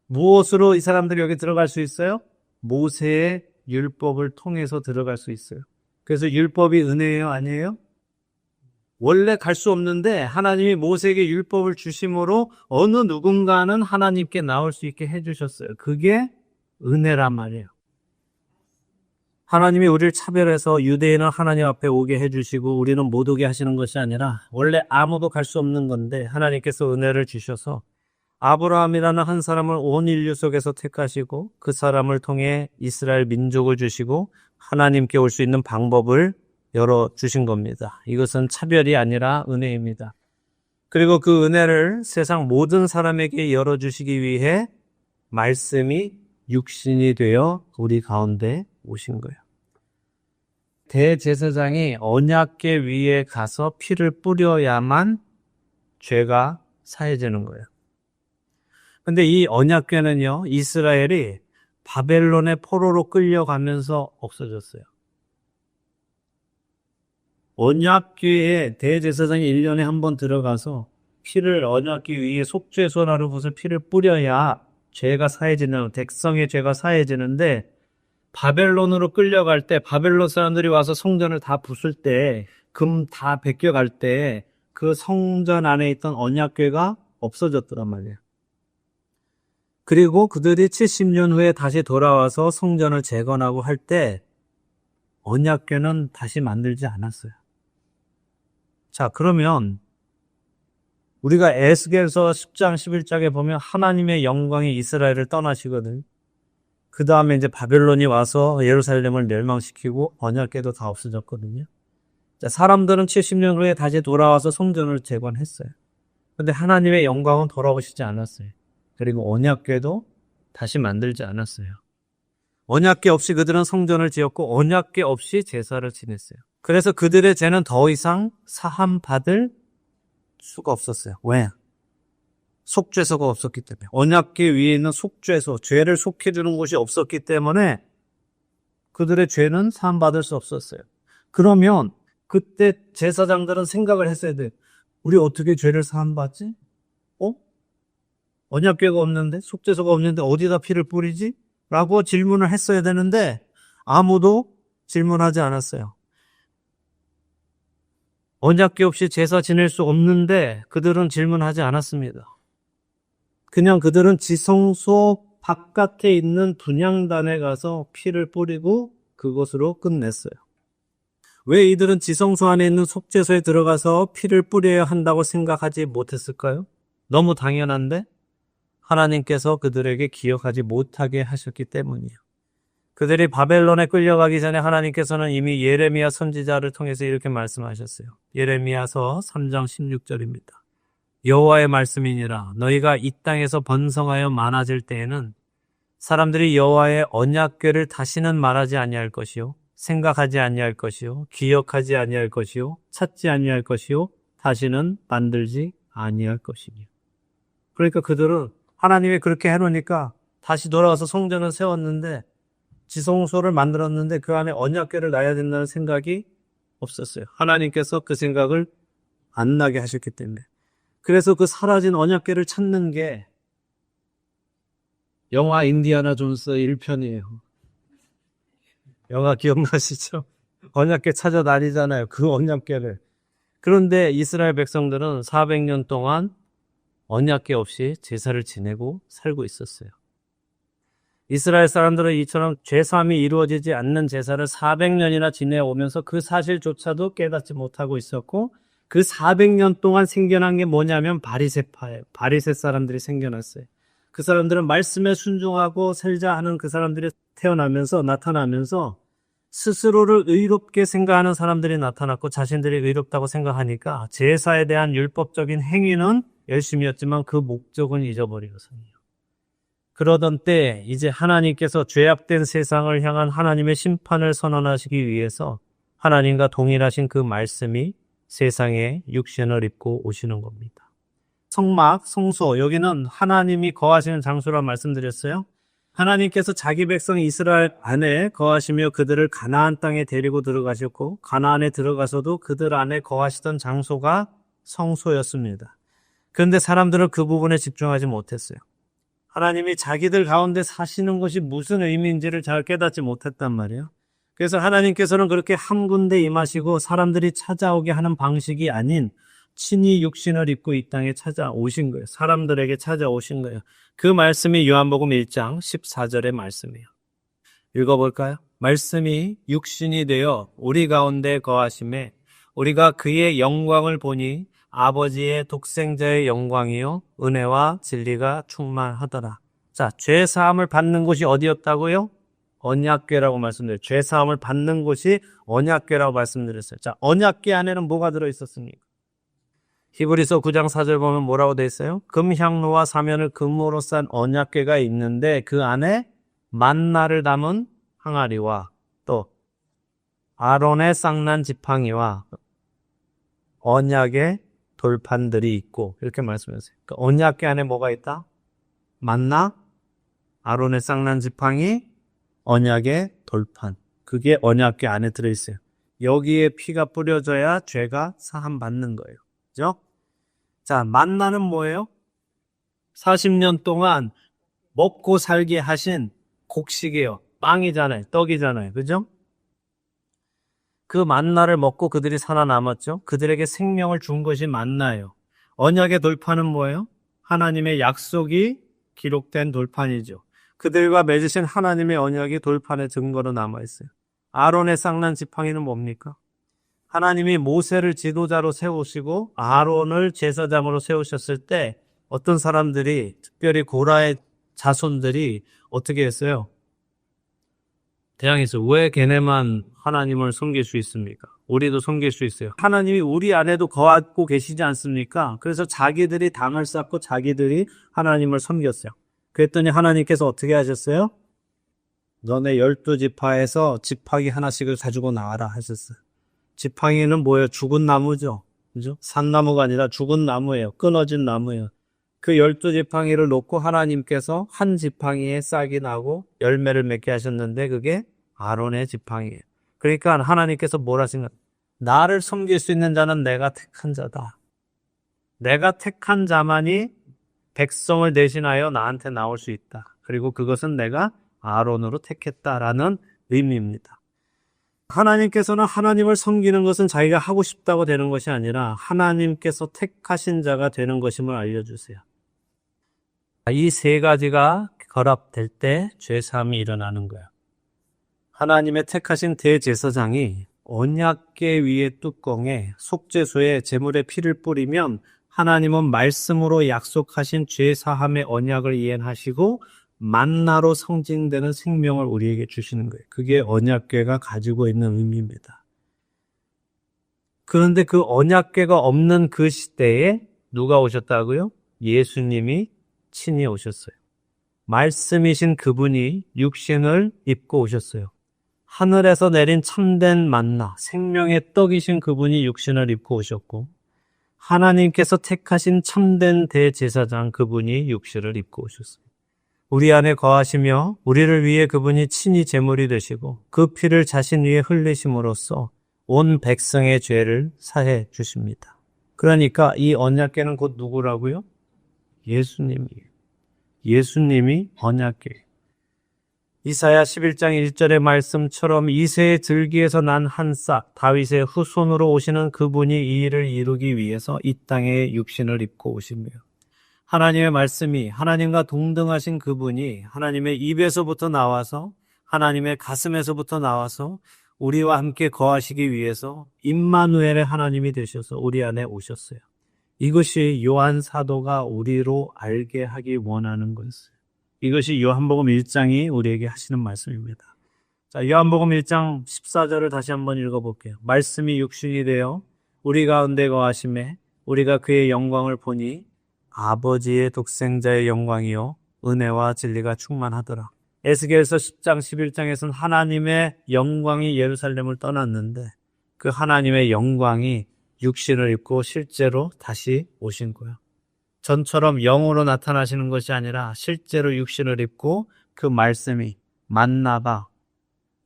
무엇으로 이 사람들이 여기 들어갈 수 있어요? 모세의 율법을 통해서 들어갈 수 있어요. 그래서 율법이 은혜예요? 아니에요? 원래 갈 수 없는데 하나님이 모세에게 율법을 주심으로 어느 누군가는 하나님께 나올 수 있게 해주셨어요. 그게 은혜란 말이에요. 하나님이 우리를 차별해서 유대인은 하나님 앞에 오게 해주시고 우리는 못 오게 하시는 것이 아니라 원래 아무도 갈 수 없는 건데 하나님께서 은혜를 주셔서 아브라함이라는 한 사람을 온 인류 속에서 택하시고 그 사람을 통해 이스라엘 민족을 주시고 하나님께 올 수 있는 방법을 열어주신 겁니다. 이것은 차별이 아니라 은혜입니다. 그리고 그 은혜를 세상 모든 사람에게 열어주시기 위해 말씀이 육신이 되어 우리 가운데 오신 거예요. 대제사장이 언약궤 위에 가서 피를 뿌려야만 죄가 사해지는 거예요. 근데 이 언약궤는요, 이스라엘이 바벨론의 포로로 끌려가면서 없어졌어요. 언약궤에 대제사장이 1년에 한 번 들어가서 피를 언약궤 위에 속죄소나루 붓을 피를 뿌려야 죄가 사해지는, 백성의 죄가 사해지는데 바벨론으로 끌려갈 때 바벨론 사람들이 와서 성전을 다 부술 때 금 다 베껴갈 때 그 성전 안에 있던 언약궤가 없어졌더란 말이에요. 그리고 그들이 70년 후에 다시 돌아와서 성전을 재건하고 할 때 언약궤는 다시 만들지 않았어요. 자, 그러면 우리가 에스겔서 10장 11장에 보면 하나님의 영광이 이스라엘을 떠나시거든요. 그 다음에 이제 바벨론이 와서 예루살렘을 멸망시키고 언약궤도 다 없어졌거든요. 자, 사람들은 70년 후에 다시 돌아와서 성전을 재건했어요. 근데 하나님의 영광은 돌아오시지 않았어요. 그리고 언약궤도 다시 만들지 않았어요. 언약궤 없이 그들은 성전을 지었고 언약궤 없이 제사를 지냈어요. 그래서 그들의 죄는 더 이상 사함받을 수가 없었어요. 왜? 속죄소가 없었기 때문에. 언약궤 위에 있는 속죄소, 죄를 속해주는 곳이 없었기 때문에 그들의 죄는 사함받을 수 없었어요. 그러면 그때 제사장들은 생각을 했어야 돼요. 우리 어떻게 죄를 사함받지? 언약궤가 없는데, 속죄소가 없는데 어디다 피를 뿌리지? 라고 질문을 했어야 되는데 아무도 질문하지 않았어요. 언약궤 없이 제사 지낼 수 없는데 그들은 질문하지 않았습니다. 그냥 그들은 지성소 바깥에 있는 분향단에 가서 피를 뿌리고 그것으로 끝냈어요. 왜 이들은 지성소 안에 있는 속죄소에 들어가서 피를 뿌려야 한다고 생각하지 못했을까요? 너무 당연한데 하나님께서 그들에게 기억하지 못하게 하셨기 때문이에요. 그들이 바벨론에 끌려가기 전에 하나님께서는 이미 예레미야 선지자를 통해서 이렇게 말씀하셨어요. 예레미야서 3장 16절입니다. 여호와의 말씀이니라 너희가 이 땅에서 번성하여 많아질 때에는 사람들이 여호와의 언약궤를 다시는 말하지 아니할 것이요 생각하지 아니할 것이요 기억하지 아니할 것이요 찾지 아니할 것이요 다시는 만들지 아니할 것이니. 그러니까 그들은 하나님이 그렇게 해놓으니까 다시 돌아가서 성전을 세웠는데 지성소를 만들었는데 그 안에 언약궤를 놔야 된다는 생각이 없었어요. 하나님께서 그 생각을 안 나게 하셨기 때문에. 그래서 그 사라진 언약궤를 찾는 게 영화 인디아나 존스 1편이에요. 영화 기억나시죠? 언약궤 찾아다니잖아요. 그 언약궤를. 그런데 이스라엘 백성들은 400년 동안 언약궤 없이 제사를 지내고 살고 있었어요. 이스라엘 사람들은 이처럼 죄사함이 이루어지지 않는 제사를 400년이나 지내오면서 그 사실조차도 깨닫지 못하고 있었고 그 400년 동안 생겨난 게 뭐냐면 바리새파예요. 바리새 사람들이 생겨났어요. 그 사람들은 말씀에 순종하고 살자 하는 그 사람들이 나타나면서 스스로를 의롭게 생각하는 사람들이 나타났고 자신들이 의롭다고 생각하니까 제사에 대한 율법적인 행위는 열심히 했지만 그 목적은 잊어버리거든요. 그러던 때 이제 하나님께서 죄악된 세상을 향한 하나님의 심판을 선언하시기 위해서 하나님과 동일하신 그 말씀이 세상에 육신을 입고 오시는 겁니다. 성막, 성소, 여기는 하나님이 거하시는 장소라 말씀드렸어요. 하나님께서 자기 백성 이스라엘 안에 거하시며 그들을 가나안 땅에 데리고 들어가셨고 가나안에 들어가서도 그들 안에 거하시던 장소가 성소였습니다. 그런데 사람들은 그 부분에 집중하지 못했어요. 하나님이 자기들 가운데 사시는 것이 무슨 의미인지를 잘 깨닫지 못했단 말이에요. 그래서 하나님께서는 그렇게 한 군데 임하시고 사람들이 찾아오게 하는 방식이 아닌 친히 육신을 입고 이 땅에 찾아오신 거예요. 사람들에게 찾아오신 거예요. 그 말씀이 요한복음 1장 14절의 말씀이에요. 읽어볼까요? 말씀이 육신이 되어 우리 가운데 거하심에 우리가 그의 영광을 보니 아버지의 독생자의 영광이요 은혜와 진리가 충만하더라. 자, 죄 사함을 받는 곳이 어디였다고요? 언약궤라고 말씀드려요. 죄 사함을 받는 곳이 언약궤라고 말씀드렸어요. 자, 언약궤 안에는 뭐가 들어 있었습니까? 히브리서 9장 4절 보면 뭐라고 돼 있어요? 금향로와 사면을 금으로 싼 언약궤가 있는데 그 안에 만나를 담은 항아리와 또 아론의 쌍난 지팡이와 언약의 돌판들이 있고 이렇게 말씀하세요. 그러니까 언약궤 안에 뭐가 있다? 만나, 아론의 쌍난 지팡이, 언약의 돌판. 그게 언약궤 안에 들어있어요. 여기에 피가 뿌려져야 죄가 사함 받는 거예요. 그죠? 자, 만나는 뭐예요? 40년 동안 먹고 살게 하신 곡식이에요. 빵이잖아요. 떡이잖아요. 그죠? 그 만나를 먹고 그들이 살아남았죠. 그들에게 생명을 준 것이 만나예요. 언약의 돌판은 뭐예요? 하나님의 약속이 기록된 돌판이죠. 그들과 맺으신 하나님의 언약이 돌판의 증거로 남아있어요. 아론의 쌍난 지팡이는 뭡니까? 하나님이 모세를 지도자로 세우시고 아론을 제사장으로 세우셨을 때 어떤 사람들이 특별히 고라의 자손들이 어떻게 했어요? 대항해서 왜 걔네만 하나님을 섬길 수 있습니까? 우리도 섬길 수 있어요. 하나님이 우리 안에도 거하고 계시지 않습니까? 그래서 자기들이 당을 쌓고 자기들이 하나님을 섬겼어요. 그랬더니 하나님께서 어떻게 하셨어요? 너네 12지파에서 지팡이 하나씩을 가지고 나와라 하셨어요. 지팡이는 뭐예요? 죽은 나무죠. 그죠? 산나무가 아니라 죽은 나무예요. 끊어진 나무예요. 그 12지팡이를 놓고 하나님께서 한 지팡이에 싹이 나고 열매를 맺게 하셨는데 그게 아론의 지팡이에요. 그러니까 하나님께서 뭘 하신 거예요? 나를 섬길 수 있는 자는 내가 택한 자다. 내가 택한 자만이 백성을 대신하여 나한테 나올 수 있다. 그리고 그것은 내가 아론으로 택했다라는 의미입니다. 하나님께서는 하나님을 섬기는 것은 자기가 하고 싶다고 되는 것이 아니라 하나님께서 택하신 자가 되는 것임을 알려주세요. 이 세 가지가 결합될 때 죄사함이 일어나는 거예요. 하나님의 택하신 대제사장이 언약궤 위의 뚜껑에 속죄소에 제물의 피를 뿌리면 하나님은 말씀으로 약속하신 죄사함의 언약을 이행하시고 만나로 상징되는 생명을 우리에게 주시는 거예요. 그게 언약궤가 가지고 있는 의미입니다. 그런데 그 언약궤가 없는 그 시대에 누가 오셨다고요? 예수님이 친히 오셨어요. 말씀이신 그분이 육신을 입고 오셨어요. 하늘에서 내린 참된 만나, 생명의 떡이신 그분이 육신을 입고 오셨고 하나님께서 택하신 참된 대제사장 그분이 육신을 입고 오셨어요. 우리 안에 거하시며 우리를 위해 그분이 친히 제물이 되시고 그 피를 자신 위에 흘리심으로써 온 백성의 죄를 사해 주십니다. 그러니까 이 언약궤는 곧 누구라고요? 예수님이에요. 예수님이 언약궤. 이사야 11장 1절의 말씀처럼 이새의 들기에서 난 한 싹 다윗의 후손으로 오시는 그분이 이 일을 이루기 위해서 이 땅에 육신을 입고 오시며 하나님의 말씀이 하나님과 동등하신 그분이 하나님의 입에서부터 나와서 하나님의 가슴에서부터 나와서 우리와 함께 거하시기 위해서 임마누엘의 하나님이 되셔서 우리 안에 오셨어요. 이것이 요한 사도가 우리로 알게 하기 원하는 것이에요. 이것이 요한복음 1장이 우리에게 하시는 말씀입니다. 자, 요한복음 1장 14절을 다시 한번 읽어볼게요. 말씀이 육신이 되어 우리 가운데 거하심에 우리가 그의 영광을 보니 아버지의 독생자의 영광이요 은혜와 진리가 충만하더라. 에스겔서 10장 11장에서는 하나님의 영광이 예루살렘을 떠났는데 그 하나님의 영광이 육신을 입고 실제로 다시 오신 거예요. 전처럼 영으로 나타나시는 것이 아니라 실제로 육신을 입고 그 말씀이 만나가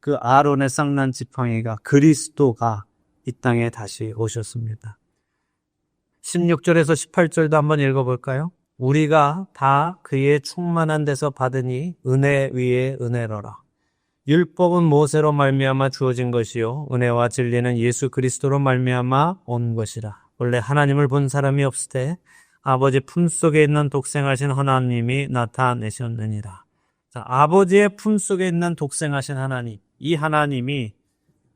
그 아론의 쌍난 지팡이가 그리스도가 이 땅에 다시 오셨습니다. 16절에서 18절도 한번 읽어볼까요? 우리가 다 그의 충만한 데서 받으니 은혜 위에 은혜로라. 율법은 모세로 말미암아 주어진 것이요 은혜와 진리는 예수 그리스도로 말미암아 온 것이라. 원래 하나님을 본 사람이 없을 때 아버지 품속에 있는 독생하신 하나님이 나타내셨느니라. 자, 아버지의 품속에 있는 독생하신 하나님, 이 하나님이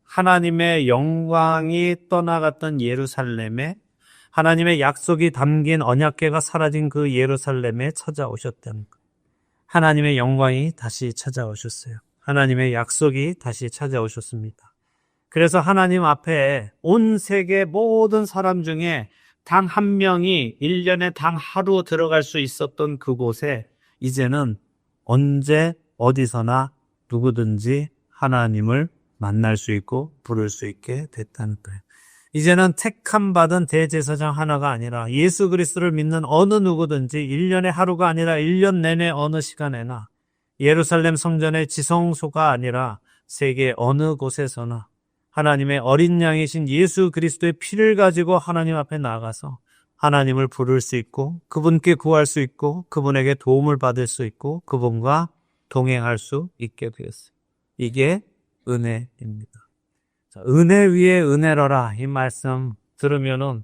하나님의 영광이 떠나갔던 예루살렘에 하나님의 약속이 담긴 언약궤가 사라진 그 예루살렘에 찾아오셨다는 것. 하나님의 영광이 다시 찾아오셨어요. 하나님의 약속이 다시 찾아오셨습니다. 그래서 하나님 앞에 온 세계 모든 사람 중에 단 한 명이 1년에 단 하루 들어갈 수 있었던 그곳에 이제는 언제 어디서나 누구든지 하나님을 만날 수 있고 부를 수 있게 됐다는 거예요. 이제는 택함 받은 대제사장 하나가 아니라 예수 그리스도를 믿는 어느 누구든지 1년의 하루가 아니라 1년 내내 어느 시간에나 예루살렘 성전의 지성소가 아니라 세계 어느 곳에서나 하나님의 어린 양이신 예수 그리스도의 피를 가지고 하나님 앞에 나가서 하나님을 부를 수 있고 그분께 구할 수 있고 그분에게 도움을 받을 수 있고 그분과 동행할 수 있게 되었어요. 이게 은혜입니다. 자, 은혜 위에 은혜로라 이 말씀 들으면은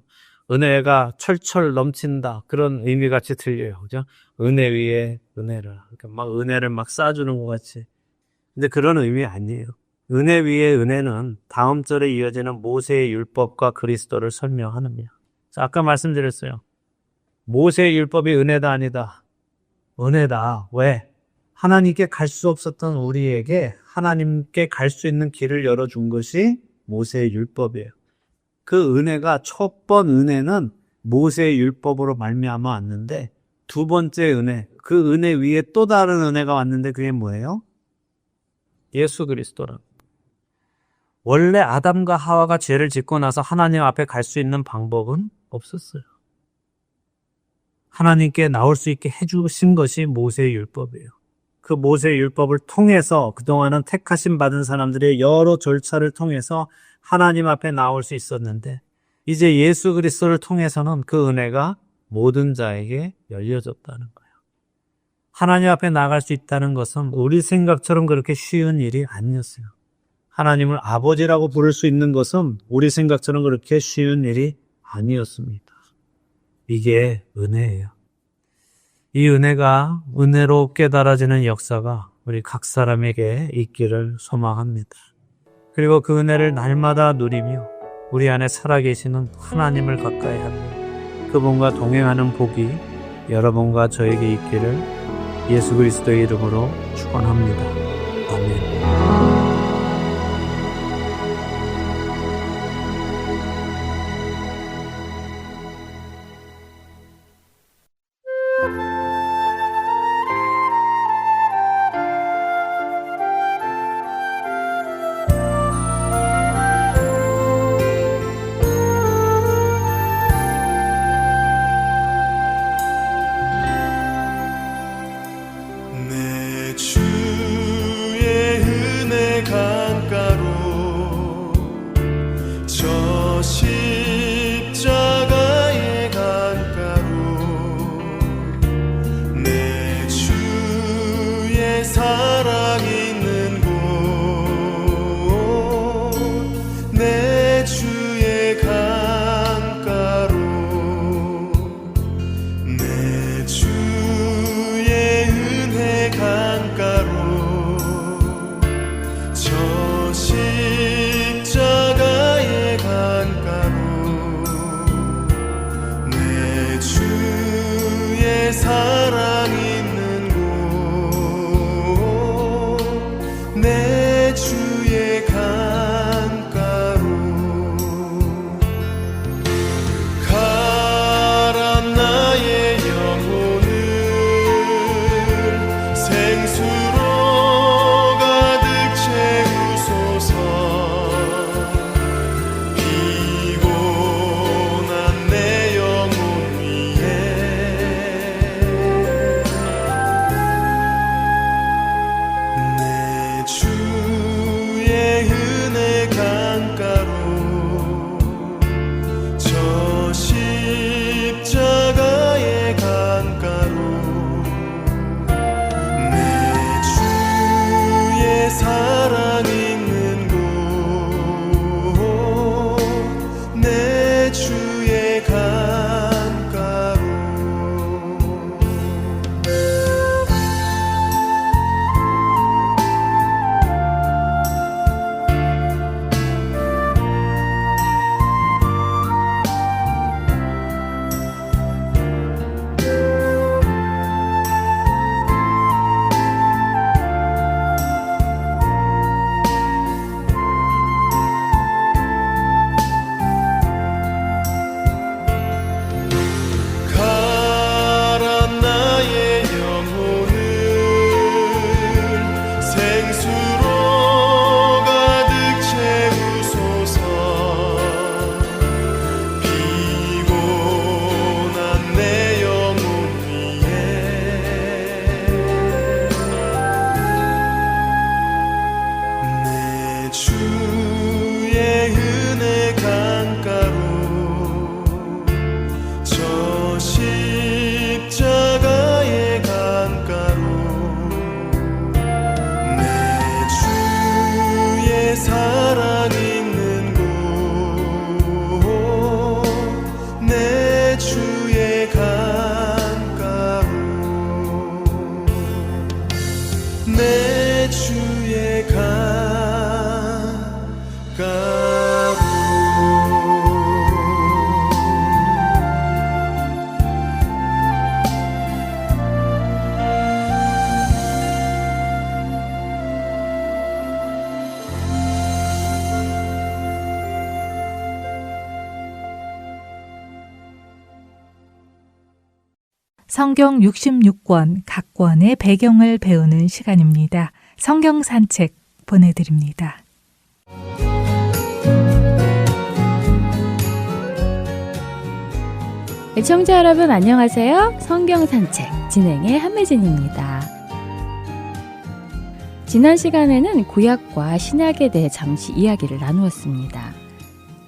은혜가 철철 넘친다 그런 의미같이 들려요. 그죠? 은혜 위에 은혜로라. 그러니까 막 은혜를 막 쏴주는 것 같이. 근데 그런 의미 아니에요. 은혜 위에 은혜는 다음 절에 이어지는 모세의 율법과 그리스도를 설명하느냐. 자, 아까 말씀드렸어요. 모세의 율법이 은혜다 아니다. 은혜다. 왜? 하나님께 갈 수 없었던 우리에게 하나님께 갈 수 있는 길을 열어준 것이 모세의 율법이에요. 그 은혜가 첫 번 은혜는 모세의 율법으로 말미암아 왔는데 두 번째 은혜, 그 은혜 위에 또 다른 은혜가 왔는데 그게 뭐예요? 예수 그리스도라. 원래 아담과 하와가 죄를 짓고 나서 하나님 앞에 갈 수 있는 방법은 없었어요. 하나님께 나올 수 있게 해주신 것이 모세의 율법이에요. 그 모세의 율법을 통해서 그동안은 택하심 받은 사람들의 여러 절차를 통해서 하나님 앞에 나올 수 있었는데 이제 예수 그리스도를 통해서는 그 은혜가 모든 자에게 열려졌다는 거예요. 하나님 앞에 나갈 수 있다는 것은 우리 생각처럼 그렇게 쉬운 일이 아니었어요. 하나님을 아버지라고 부를 수 있는 것은 우리 생각처럼 그렇게 쉬운 일이 아니었습니다. 이게 은혜예요. 이 은혜가 은혜로 깨달아지는 역사가 우리 각 사람에게 있기를 소망합니다. 그리고 그 은혜를 날마다 누리며 우리 안에 살아계시는 하나님을 가까이 하며 그분과 동행하는 복이 여러분과 저에게 있기를 예수 그리스도의 이름으로 축원합니다. 아멘. 내 주의 은혜 강가로 저 십자가의 강가로 내 주의 사랑 있는 곳 내 주의 강가로 내 주의 은혜 강가로 저 십자가의 강가로 내 주의 사랑 있는 곳 내 주의 강가로 가란 나의 영혼을 생수로 가득 채우소서 피곤한 내 영혼 위에 내 주의 은혜 강가로 저 십자가의 강가로 내 주의 사랑 있는 곳 내 주의 강가로 가란 나의 영혼을 생수로 가득 채우소서 피곤한 내 영혼 위에 내 주의 은혜 강가로 저 십자가의 강가로 내 주의 사랑 있는 곳 내 주의 강가로 내 주의 성경 66권 각 권의 배경을 배우는 시간입니다. 성경 산책 보내드립니다. 애청자 여러분 안녕하세요. 성경 산책 진행의 한매진입니다. 지난 시간에는 구약과 신약에 대해 잠시 이야기를 나누었습니다.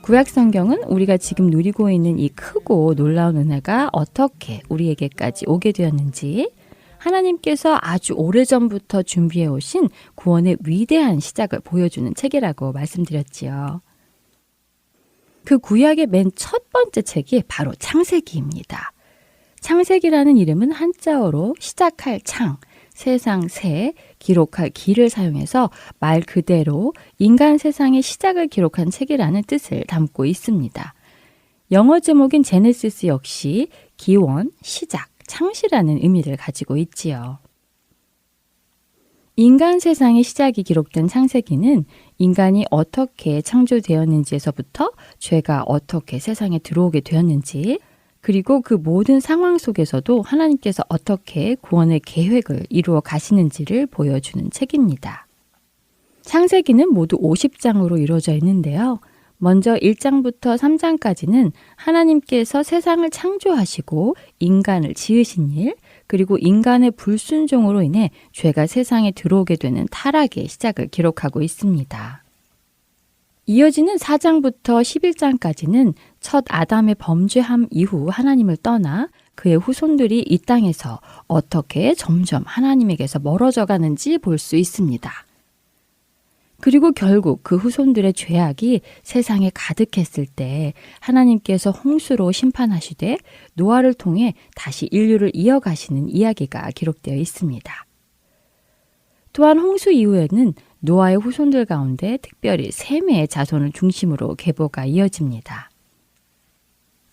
구약 성경은 우리가 지금 누리고 있는 이 크고 놀라운 은혜가 어떻게 우리에게까지 오게 되었는지, 하나님께서 아주 오래전부터 준비해 오신 구원의 위대한 시작을 보여주는 책이라고 말씀드렸지요. 그 구약의 맨 첫 번째 책이 바로 창세기입니다. 창세기라는 이름은 한자어로 시작할 창, 세상 새, 기록할 기를 사용해서 말 그대로 인간 세상의 시작을 기록한 책이라는 뜻을 담고 있습니다. 영어 제목인 제네시스 역시 기원, 시작, 창시라는 의미를 가지고 있지요. 인간 세상의 시작이 기록된 창세기는 인간이 어떻게 창조되었는지에서부터 죄가 어떻게 세상에 들어오게 되었는지, 그리고 그 모든 상황 속에서도 하나님께서 어떻게 구원의 계획을 이루어 가시는지를 보여주는 책입니다. 창세기는 모두 50장으로 이루어져 있는데요. 먼저 1장부터 3장까지는 하나님께서 세상을 창조하시고 인간을 지으신 일, 그리고 인간의 불순종으로 인해 죄가 세상에 들어오게 되는 타락의 시작을 기록하고 있습니다. 이어지는 4장부터 11장까지는 첫 아담의 범죄함 이후 하나님을 떠나 그의 후손들이 이 땅에서 어떻게 점점 하나님에게서 멀어져 가는지 볼 수 있습니다. 그리고 결국 그 후손들의 죄악이 세상에 가득했을 때 하나님께서 홍수로 심판하시되 노아를 통해 다시 인류를 이어가시는 이야기가 기록되어 있습니다. 또한 홍수 이후에는 노아의 후손들 가운데 특별히 셈의 자손을 중심으로 계보가 이어집니다.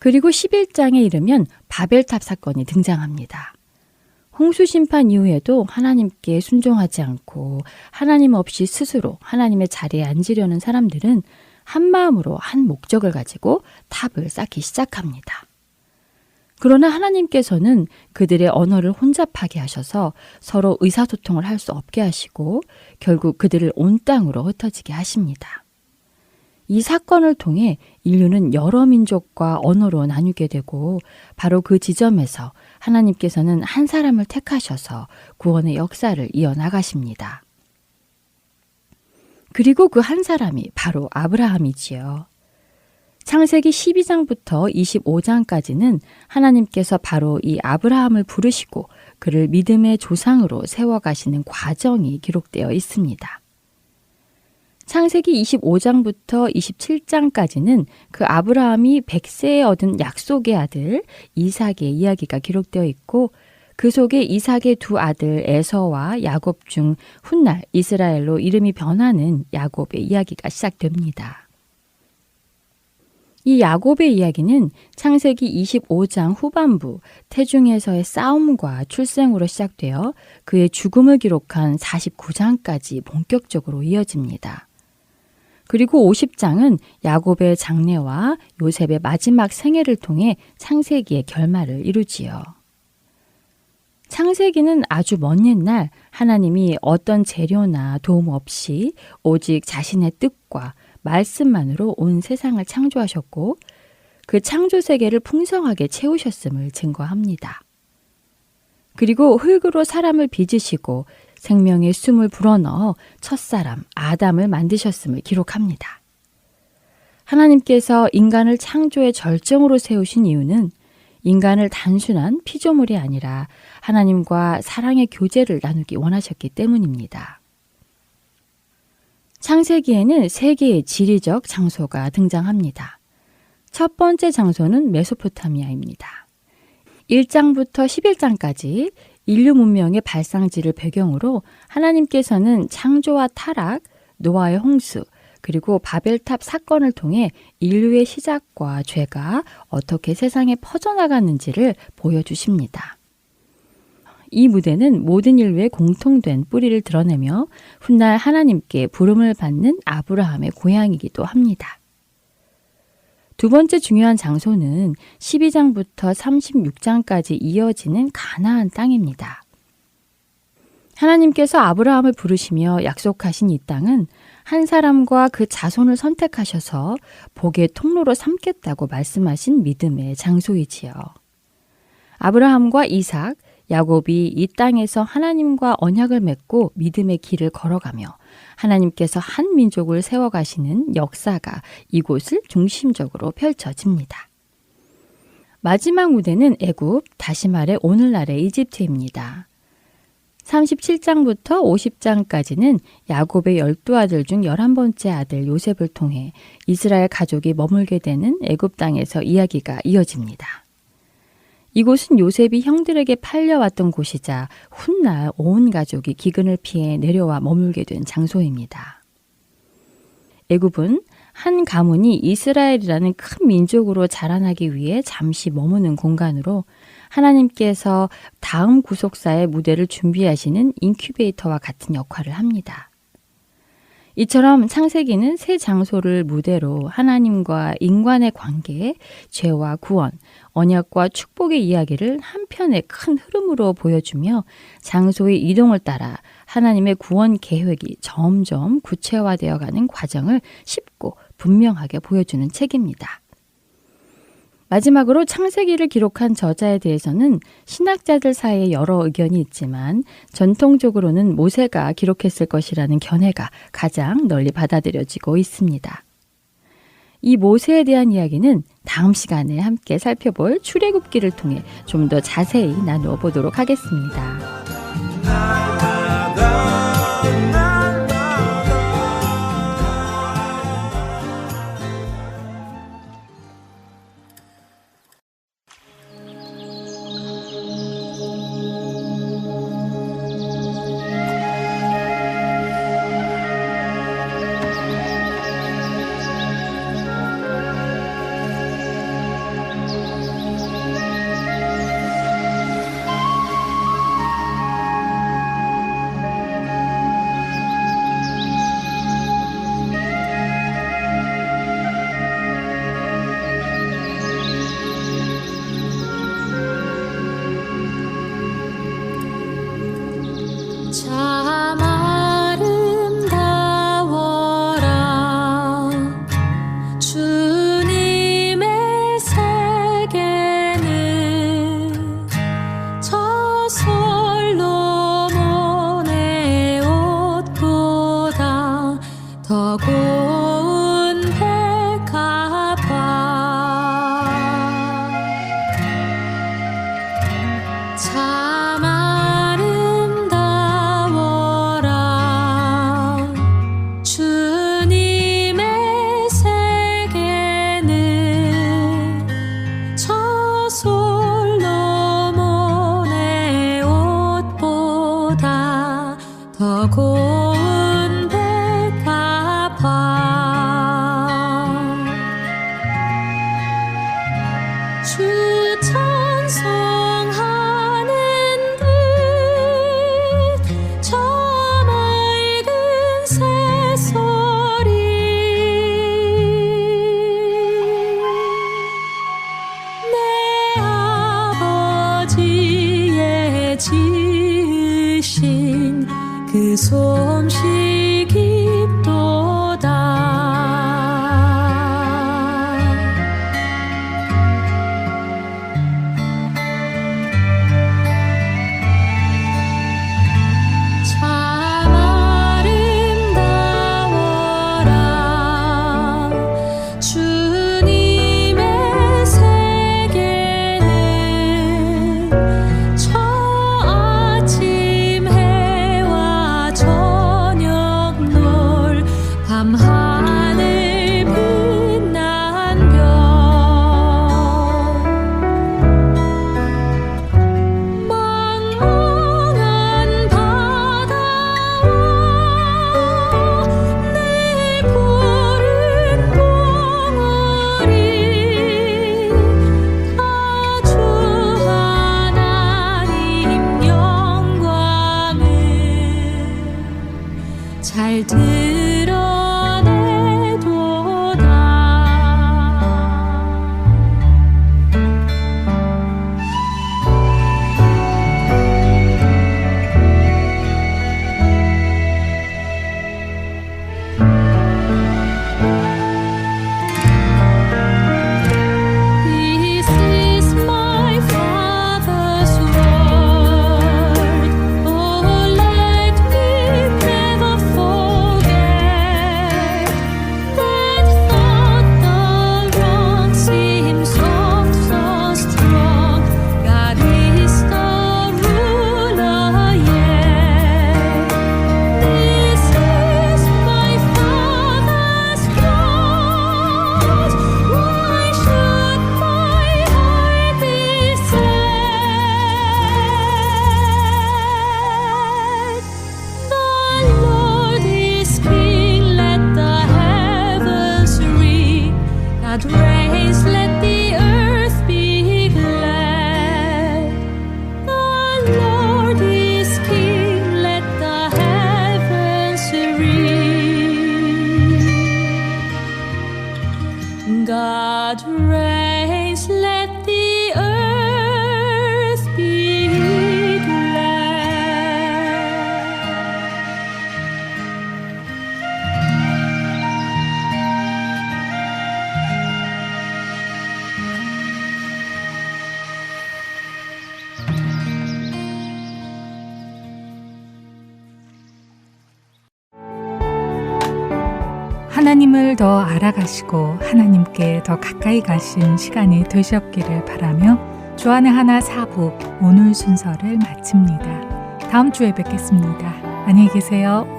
그리고 11장에 이르면 바벨탑 사건이 등장합니다. 홍수 심판 이후에도 하나님께 순종하지 않고 하나님 없이 스스로 하나님의 자리에 앉으려는 사람들은 한 마음으로 한 목적을 가지고 탑을 쌓기 시작합니다. 그러나 하나님께서는 그들의 언어를 혼잡하게 하셔서 서로 의사소통을 할 수 없게 하시고 결국 그들을 온 땅으로 흩어지게 하십니다. 이 사건을 통해 인류는 여러 민족과 언어로 나뉘게 되고 바로 그 지점에서 하나님께서는 한 사람을 택하셔서 구원의 역사를 이어나가십니다. 그리고 그 한 사람이 바로 아브라함이지요. 창세기 12장부터 25장까지는 하나님께서 바로 이 아브라함을 부르시고 그를 믿음의 조상으로 세워가시는 과정이 기록되어 있습니다. 창세기 25장부터 27장까지는 그 아브라함이 100세에 얻은 약속의 아들 이삭의 이야기가 기록되어 있고 그 속에 이삭의 두 아들 에서와 야곱 중 훗날 이스라엘로 이름이 변하는 야곱의 이야기가 시작됩니다. 이 야곱의 이야기는 창세기 25장 후반부 태중에서의 싸움과 출생으로 시작되어 그의 죽음을 기록한 49장까지 본격적으로 이어집니다. 그리고 50장은 야곱의 장래와 요셉의 마지막 생애를 통해 창세기의 결말을 이루지요. 창세기는 아주 먼 옛날 하나님이 어떤 재료나 도움 없이 오직 자신의 뜻과 말씀만으로 온 세상을 창조하셨고 그 창조 세계를 풍성하게 채우셨음을 증거합니다. 그리고 흙으로 사람을 빚으시고 생명의 숨을 불어넣어 첫사람 아담을 만드셨음을 기록합니다. 하나님께서 인간을 창조의 절정으로 세우신 이유는 인간을 단순한 피조물이 아니라 하나님과 사랑의 교제를 나누기 원하셨기 때문입니다. 창세기에는 세 개의 지리적 장소가 등장합니다. 첫 번째 장소는 메소포타미아입니다. 1장부터 11장까지 인류 문명의 발상지를 배경으로 하나님께서는 창조와 타락, 노아의 홍수, 그리고 바벨탑 사건을 통해 인류의 시작과 죄가 어떻게 세상에 퍼져나갔는지를 보여주십니다. 이 무대는 모든 인류의 공통된 뿌리를 드러내며 훗날 하나님께 부름을 받는 아브라함의 고향이기도 합니다. 두 번째 중요한 장소는 12장부터 36장까지 이어지는 가나안 땅입니다. 하나님께서 아브라함을 부르시며 약속하신 이 땅은 한 사람과 그 자손을 선택하셔서 복의 통로로 삼겠다고 말씀하신 믿음의 장소이지요. 아브라함과 이삭, 야곱이 이 땅에서 하나님과 언약을 맺고 믿음의 길을 걸어가며 하나님께서 한 민족을 세워가시는 역사가 이곳을 중심적으로 펼쳐집니다. 마지막 무대는 애굽, 다시 말해 오늘날의 이집트입니다. 37장부터 50장까지는 야곱의 12아들 중 11번째 아들 요셉을 통해 이스라엘 가족이 머물게 되는 애굽 땅에서 이야기가 이어집니다. 이곳은 요셉이 형들에게 팔려왔던 곳이자 훗날 온 가족이 기근을 피해 내려와 머물게 된 장소입니다. 애굽은 한 가문이 이스라엘이라는 큰 민족으로 자라나기 위해 잠시 머무는 공간으로 하나님께서 다음 구속사의 무대를 준비하시는 인큐베이터와 같은 역할을 합니다. 이처럼 창세기는 새 장소를 무대로 하나님과 인간의 관계, 죄와 구원, 언약과 축복의 이야기를 한 편의 큰 흐름으로 보여주며 장소의 이동을 따라 하나님의 구원 계획이 점점 구체화되어가는 과정을 쉽고 분명하게 보여주는 책입니다. 마지막으로 창세기를 기록한 저자에 대해서는 신학자들 사이에 여러 의견이 있지만 전통적으로는 모세가 기록했을 것이라는 견해가 가장 널리 받아들여지고 있습니다. 이 모세에 대한 이야기는 다음 시간에 함께 살펴볼 출애굽기를 통해 좀 더 자세히 나누어 보도록 하겠습니다. 참 아름다워라 주님의 세계는 저 솔로몬의 옷보다 더 고운 백합화 참 아름다워라 주님의 세계는 저 솔로몬의 옷보다 더 고운 백합화 주 찬송하는 듯 저 맑은 새소리 내 아버지의 지으신 그 솜씨 깊도다 참 아름다워라 주님의 세계는 저 아침 해와 저녁 놀 밤 하늘 빛난 별 망망한 바다와 늘 푸른 봉우리 다 주 하나님 영광을 잘 드러내도다 This is my Father's word. Oh, let me never forget. God reigns, let the earth be glad. The Lord is King, let the heavens ring. God reigns, let the earth be glad. 하나님을 더 알아가시고 하나님께 더 가까이 가신 시간이 되셨기를 바라며 주안의 하나 4부 오늘 순서를 마칩니다. 다음 주에 뵙겠습니다. 안녕히 계세요.